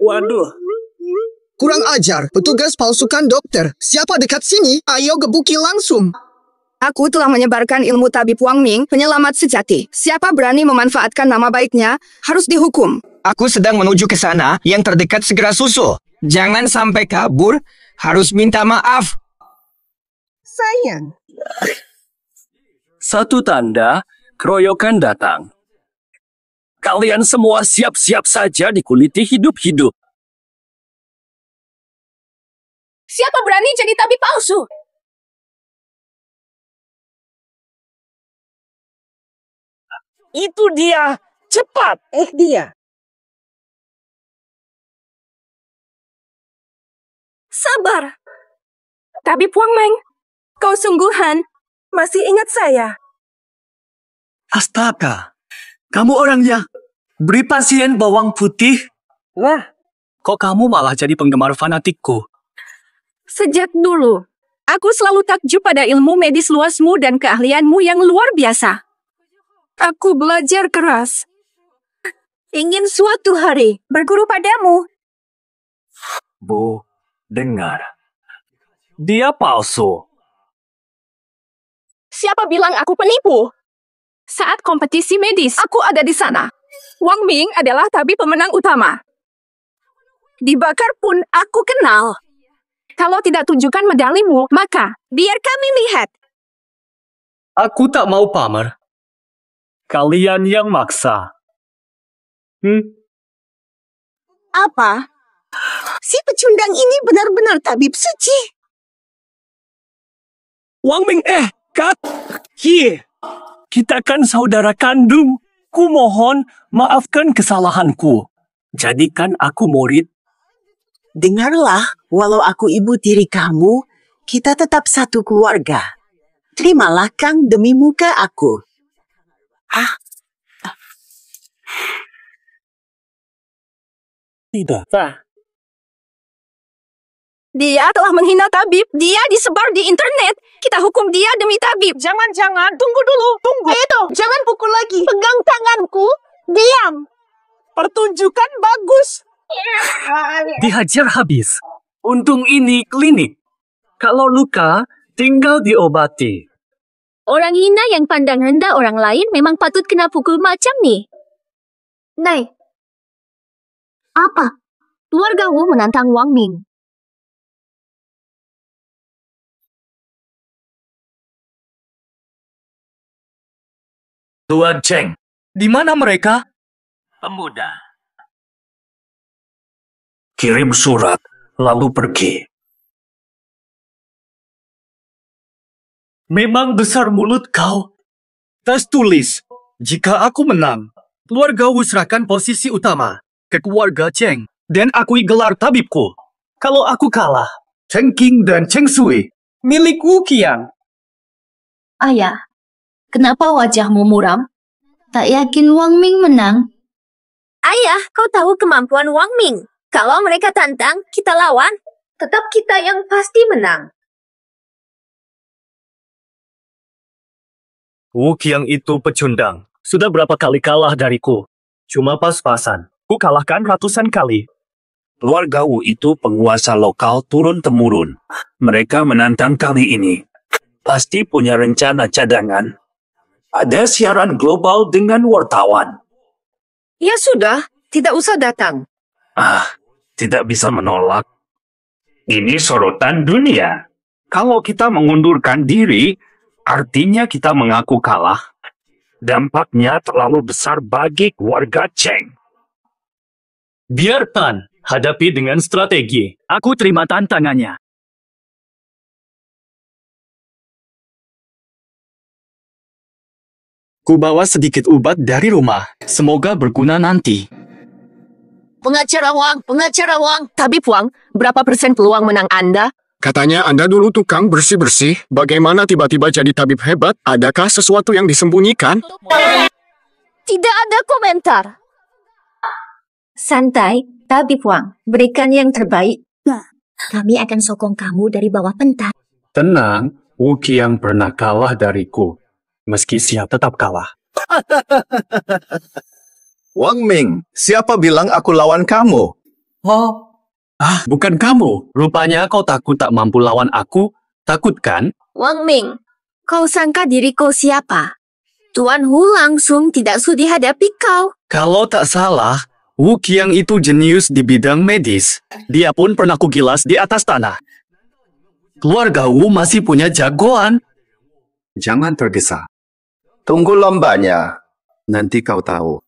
Waduh. Kurang ajar, petugas palsukan dokter. Siapa dekat sini? Ayo gebuki langsung. Aku telah menyebarkan ilmu tabib Wang Ming, penyelamat sejati. Siapa berani memanfaatkan nama baiknya, harus dihukum. Aku sedang menuju ke sana, yang terdekat segera susul. Jangan sampai kabur, harus minta maaf. Sayang. Satu tanda, keroyokan datang. Kalian semua siap-siap saja dikuliti hidup-hidup. Siapa berani jadi tabib palsu? Itu dia. Cepat. Dia. Sabar. Tabib Wang Ming, kau sungguhan masih ingat saya? Astaga, kamu orangnya. Beri pasien bawang putih. Wah. Kok kamu malah jadi penggemar fanatikku? Sejak dulu, aku selalu takjub pada ilmu medis luasmu dan keahlianmu yang luar biasa. Aku belajar keras. Ingin suatu hari berguru padamu. Bu, dengar. Dia palsu. Siapa bilang aku penipu? Saat kompetisi medis, aku ada di sana. Wang Ming adalah tabib pemenang utama. Dibakar pun aku kenal. Kalau tidak tunjukkan medalimu, maka biar kami lihat. Aku tak mau pamer. Kalian yang maksa. Apa? Si pecundang ini benar-benar tabib suci. Wang Ming, kita kan saudara kandung. Kumohon, maafkan kesalahanku. Jadikan aku murid. Dengarlah, walau aku ibu tiri kamu, kita tetap satu keluarga. Terimalah Kang demi muka aku. Tidak. Dia telah menghina tabib. Dia disebar di internet. Kita hukum dia demi tabib. Jangan. Tunggu dulu. Tunggu. Edo, jangan pukul lagi. Pegang tanganku. Diam. Pertunjukan bagus. Dihajar habis. Untung ini klinik. Kalau luka, tinggal diobati. Orang hina yang pandang rendah orang lain memang patut kena pukul macam ni. Nai. Apa? Keluarga Wu menantang Wang Ming. Tuan Cheng, di mana mereka? Pemuda. Kirim surat, lalu pergi. Memang besar mulut kau. Tas tulis, jika aku menang, keluarga Wu serahkan posisi utama ke keluarga Cheng dan akui gelar tabibku. Kalau aku kalah, Cheng Qing dan Cheng Sui milik Wu Qiang. Ayah, kenapa wajahmu muram? Tak yakin Wang Ming menang? Ayah, kau tahu kemampuan Wang Ming. Kalau mereka tantang, kita lawan. Tetap kita yang pasti menang. Wu Qiang itu pecundang. Sudah berapa kali kalah dariku. Cuma pas-pasan. Ku kalahkan ratusan kali. Keluarga Wu itu penguasa lokal turun-temurun. Mereka menantang kali ini. Pasti punya rencana cadangan. Ada siaran global dengan wartawan. Ya sudah, tidak usah datang. Tidak bisa menolak. Ini sorotan dunia. Kalau kita mengundurkan diri, artinya kita mengaku kalah. Dampaknya terlalu besar bagi keluarga Cheng. Biarkan, hadapi dengan strategi. Aku terima tantangannya. Ku bawa sedikit obat dari rumah. Semoga berguna nanti. Pengacara Wang, tabib Wang, berapa persen peluang menang Anda? Katanya Anda dulu tukang bersih-bersih. Bagaimana tiba-tiba jadi tabib hebat? Adakah sesuatu yang disembunyikan? Tidak ada komentar. Santai, Tabib Wang. Berikan yang terbaik. Kami akan sokong kamu dari bawah pentas. Tenang, Wu Qiang pernah kalah dariku. Meski siap tetap kalah. Wang Ming, siapa bilang aku lawan kamu? Oh. Bukan kamu. Rupanya kau takut tak mampu lawan aku. Takut kan? Wang Ming, kau sangka diri kau siapa? Tuan Hu langsung tidak sudi hadapi kau. Kalau tak salah, Wu Qiang itu jenius di bidang medis. Dia pun pernah kugilas di atas tanah. Keluarga Wu masih punya jagoan. Jangan tergesa. Tunggu lombanya. Nanti kau tahu.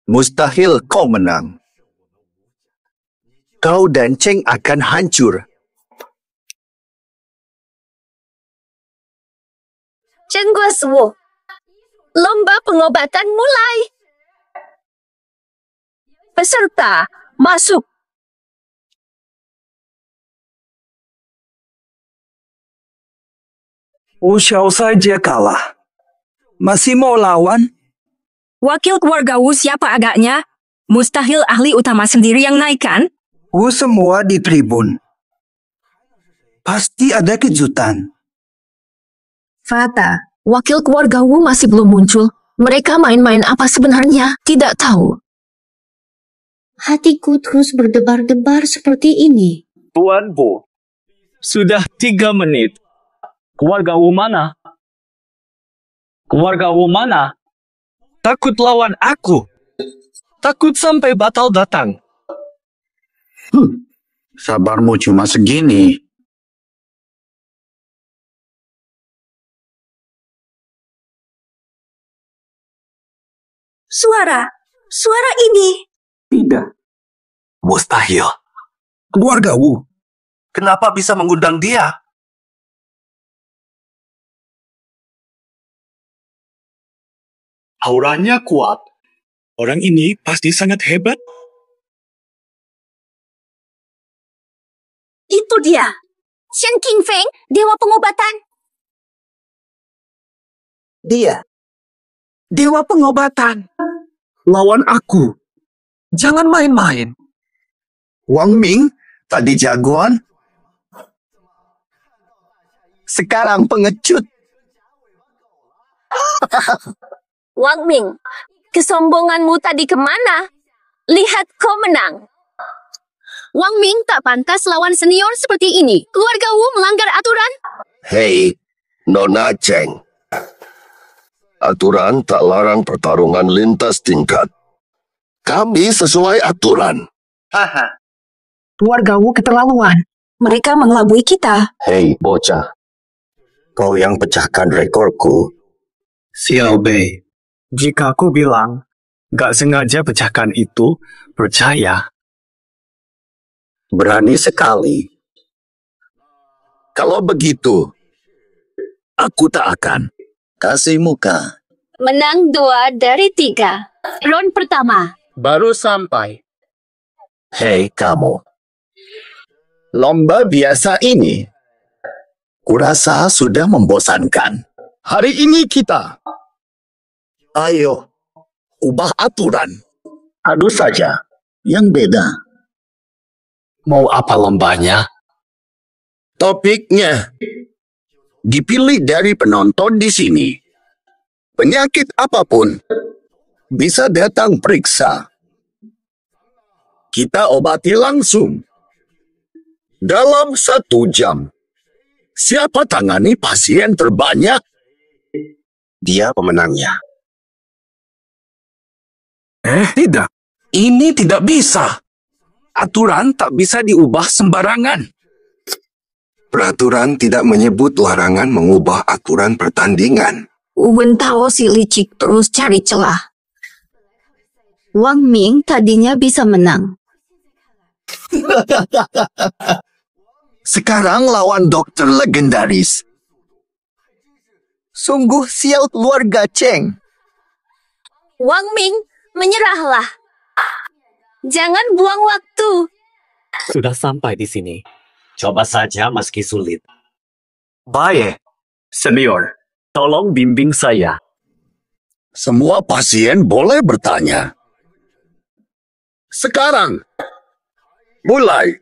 Mustahil kau menang. Kau dan Cheng akan hancur. Cengguas Wu. Lomba pengobatan mulai. Peserta, masuk. Wu Xiao saja kalah. Masih mau lawan? Wakil keluarga Wu siapa agaknya? Mustahil ahli utama sendiri yang naik kan? Wu semua di tribun. Pasti ada kejutan. Fata, wakil keluarga Wu masih belum muncul. Mereka main-main apa sebenarnya? Tidak tahu. Hatiku terus berdebar-debar seperti ini. Tuan Bu, sudah 3 menit. Keluarga Wu mana? Keluarga Wu mana? Takut lawan aku. Takut sampai batal datang. Sabarmu cuma segini. Suara ini. Tidak. Mustahil. Keluarga Wu. Kenapa bisa mengundang dia? Auranya kuat. Orang ini pasti sangat hebat. Itu dia. Shen Qingfeng, dewa pengobatan. Dia. Dewa pengobatan. Lawan aku. Jangan main-main. Wang Ming, tadi jagoan. Sekarang pengecut. Wang Ming, kesombonganmu tadi kemana? Lihat kau menang. Wang Ming tak pantas lawan senior seperti ini. Keluarga Wu melanggar aturan. Hei, Nona Cheng. Aturan tak larang pertarungan lintas tingkat. Kami sesuai aturan. Haha. Keluarga Wu keterlaluan. Mereka mengelabui kita. Hei, bocah. Kau yang pecahkan rekorku. Xiao Bei, jika aku bilang gak sengaja pecahkan itu, percaya. Berani sekali. Kalau begitu, aku tak akan. Kasih muka. Menang 2 dari 3. Round pertama. Baru sampai. Hei kamu. Lomba biasa ini, kurasa sudah membosankan. Hari ini kita, ayo, ubah aturan. Adu saja, yang beda. Mau apa lombanya? Topiknya dipilih dari penonton di sini. Penyakit apapun bisa datang periksa. Kita obati langsung. Dalam 1 jam. Siapa tangani pasien terbanyak? Dia pemenangnya. Tidak. Ini tidak bisa. Aturan tak bisa diubah sembarangan. Peraturan tidak menyebut larangan mengubah aturan pertandingan. Wen Tao si licik terus cari celah. Wang Ming tadinya bisa menang. Sekarang lawan dokter legendaris. Sungguh sial keluarga Cheng. Wang Ming, menyerahlah. Jangan buang waktu. Sudah sampai di sini. Coba saja meski sulit. Baik, senior. Tolong bimbing saya. Semua pasien boleh bertanya. Sekarang, mulai.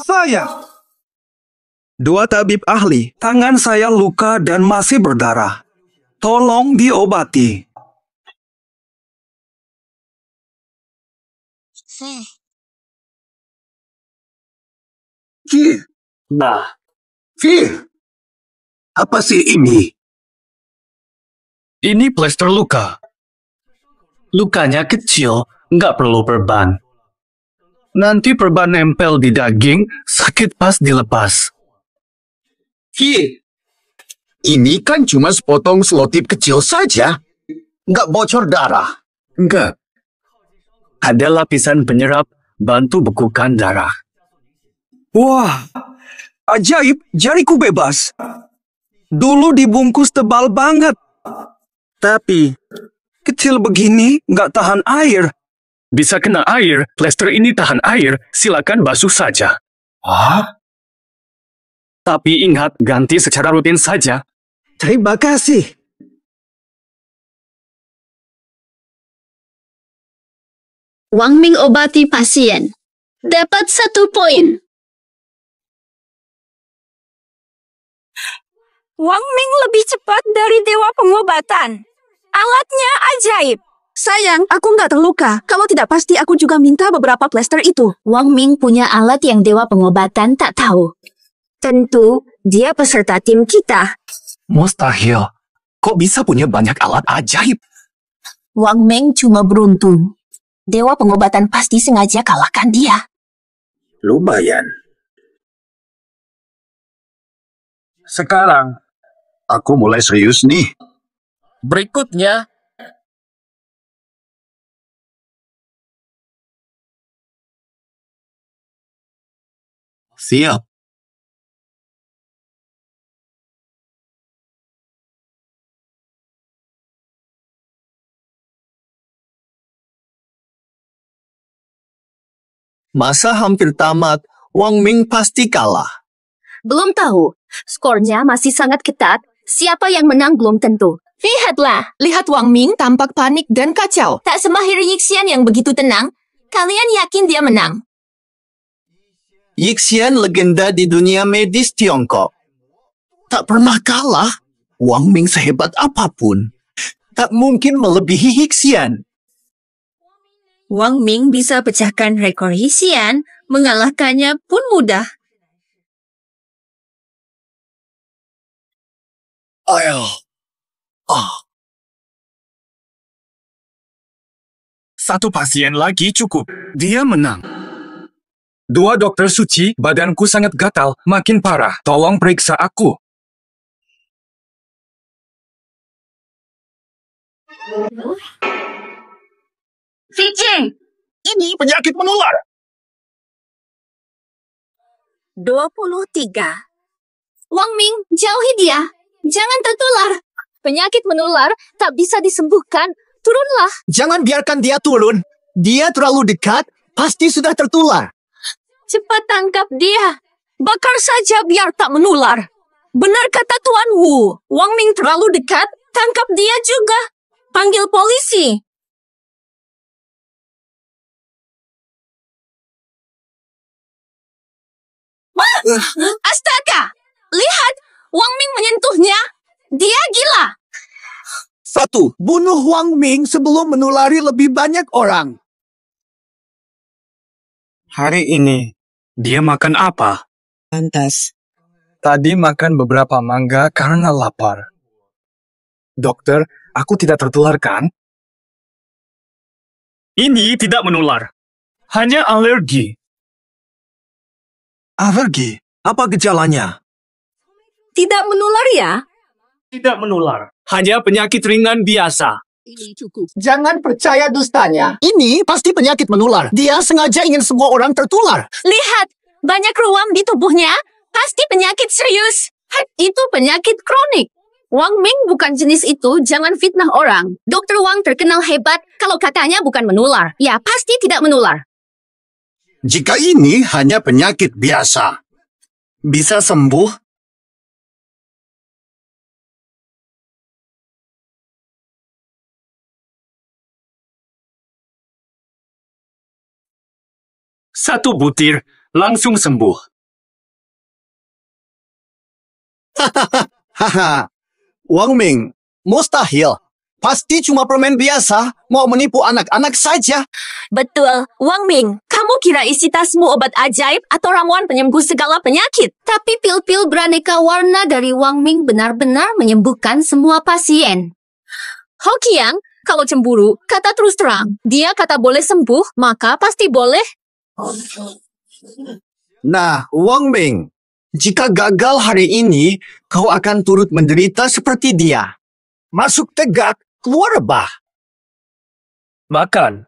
Saya. Dua tabib ahli, tangan saya luka dan masih berdarah. Tolong diobati. Nah, apa sih ini? ini plester luka. Lukanya kecil, nggak perlu perban. Nanti perban nempel di daging, sakit pas dilepas. Ini kan cuma sepotong selotip kecil saja. Nggak bocor darah. Enggak. Ada lapisan penyerap, bantu bekukan darah. Wah, ajaib, jariku bebas. Dulu dibungkus tebal banget. Tapi, kecil begini nggak tahan air. Bisa kena air, plester ini tahan air, silakan basuh saja. Tapi ingat, ganti secara rutin saja. Terima kasih. Wang Ming obati pasien. Dapat 1 poin. Wang Ming lebih cepat dari dewa pengobatan. Alatnya ajaib. Sayang, aku nggak terluka. Kalau tidak pasti aku juga minta beberapa plester itu. Wang Ming punya alat yang dewa pengobatan tak tahu. Tentu, dia peserta tim kita. Mustahil. Kok bisa punya banyak alat ajaib? Wang Ming cuma beruntung. Dewa pengobatan pasti sengaja kalahkan dia. Lumayan. Sekarang, aku mulai serius nih. Berikutnya, Siap. Masa hampir tamat, Wang Ming pasti kalah. Belum tahu. Skornya masih sangat ketat. Siapa yang menang belum tentu. Lihatlah, lihat Wang Ming tampak panik dan kacau. Tak semahir Yixian yang begitu tenang. Kalian yakin dia menang? Yixian legenda di dunia medis Tiongkok. Tak pernah kalah. Wang Ming sehebat apapun. Tak mungkin melebihi Yixian. Wang Ming bisa pecahkan rekor Yixian, mengalahkannya pun mudah. satu pasien lagi cukup. Dia menang. 2 dokter suci, badanku sangat gatal, makin parah. Tolong periksa aku. Fiji, ini penyakit menular. 23. Wang Ming, jauhi dia. Jangan tertular. Penyakit menular tak bisa disembuhkan. Turunlah. Jangan biarkan dia turun. Dia terlalu dekat, pasti sudah tertular. Cepat tangkap dia. Bakar saja biar tak menular. Benar kata Tuan Wu. Wang Ming terlalu dekat, tangkap dia juga. Panggil polisi. Astaga! Lihat, Wang Ming menyentuhnya. Dia gila. 1. Bunuh Wang Ming sebelum menulari lebih banyak orang. Hari ini, dia makan apa? Pantas. Tadi makan beberapa mangga karena lapar. Dokter, aku tidak tertular kan? Ini tidak menular. Hanya alergi. Alergi? Apa gejalanya? Tidak menular ya? Tidak menular. Hanya penyakit ringan biasa. Ini cukup. Jangan percaya dustanya. Ini pasti penyakit menular. Dia sengaja ingin semua orang tertular. Lihat, banyak ruam di tubuhnya. Pasti penyakit serius. Itu penyakit kronik. Wang Ming bukan jenis itu, jangan fitnah orang. Dokter Wang terkenal hebat, kalau katanya bukan menular. Ya, pasti tidak menular. Jika ini hanya penyakit biasa, Bisa sembuh? Satu butir, langsung sembuh. Haha, Wang Ming, mustahil. Pasti cuma permen biasa, mau menipu anak-anak saja. Betul, Wang Ming. Kamu kira isi tasmu obat ajaib atau ramuan penyembuh segala penyakit? Tapi pil-pil beraneka warna dari Wang Ming benar-benar menyembuhkan semua pasien. Hokiang, kalau cemburu, kata terus terang. Dia kata boleh sembuh, maka pasti boleh. Nah, Wang Ming, jika gagal hari ini, kau akan turut menderita seperti dia. Masuk tegak, keluar rebah. Makan.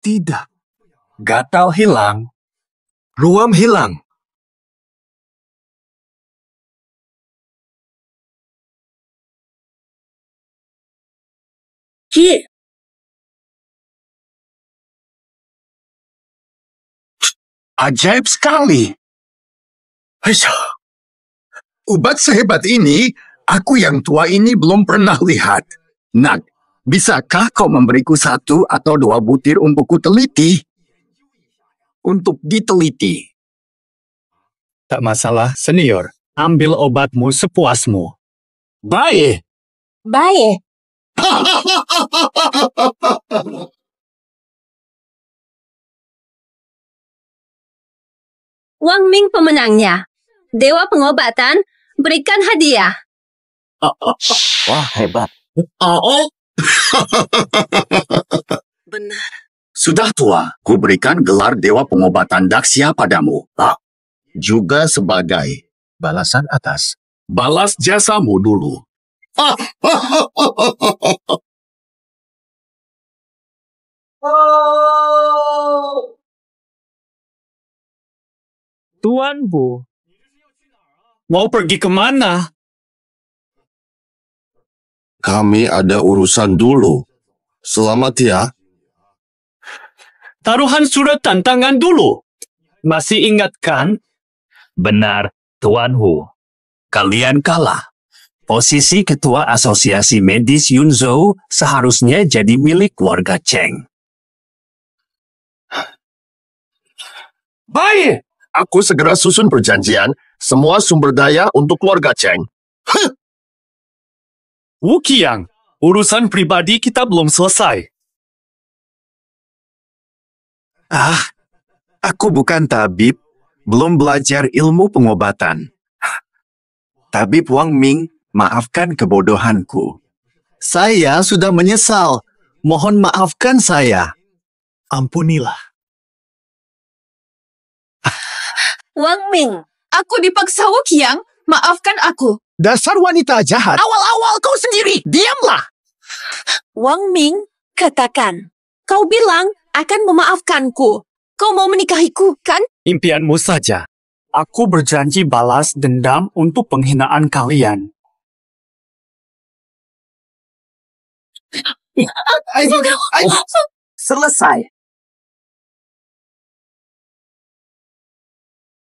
Tidak. Gatal hilang. Ruam hilang. Ki. Ajaib sekali. Obat sehebat ini, aku yang tua ini belum pernah lihat. Nak, bisakah kau memberiku 1 atau 2 butir untuk kuteliti? Untuk diteliti. Tak masalah, senior. Ambil obatmu sepuasmu. Baik. Baik. Wang Ming pemenangnya. Dewa pengobatan, berikan hadiah. Wah, hebat. Benar. Sudah tua, ku berikan gelar Dewa Pengobatan Daksya padamu. Juga sebagai balasan atas. Balas jasamu dulu. Tuan Bu, mau pergi kemana? Kami ada urusan dulu. Selamat ya. Taruhan surat tantangan dulu. Masih ingat kan? Benar, Tuan Hu. Kalian kalah. Posisi Ketua Asosiasi Medis Yunzhou seharusnya jadi milik keluarga Cheng. Baik. Aku segera susun perjanjian semua sumber daya untuk keluarga Cheng. Wu Qiang, urusan pribadi kita belum selesai. Aku bukan tabib, belum belajar ilmu pengobatan. Tabib Wang Ming, maafkan kebodohanku. Saya sudah menyesal. Mohon maafkan saya. Ampunilah. Wang Ming, aku dipaksa Hokiang, maafkan aku. Dasar wanita jahat. Awal-awal kau sendiri, diamlah. Wang Ming, katakan. Kau bilang akan memaafkanku. Kau mau menikahiku, kan? Impianmu saja. Aku berjanji balas dendam untuk penghinaan kalian. Selesai.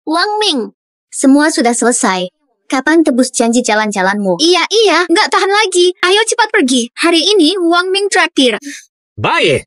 Wang Ming, semua sudah selesai. Kapan tebus janji jalan-jalanmu? Iya, nggak tahan lagi. Ayo cepat pergi. Hari ini Wang Ming traktir. Baik,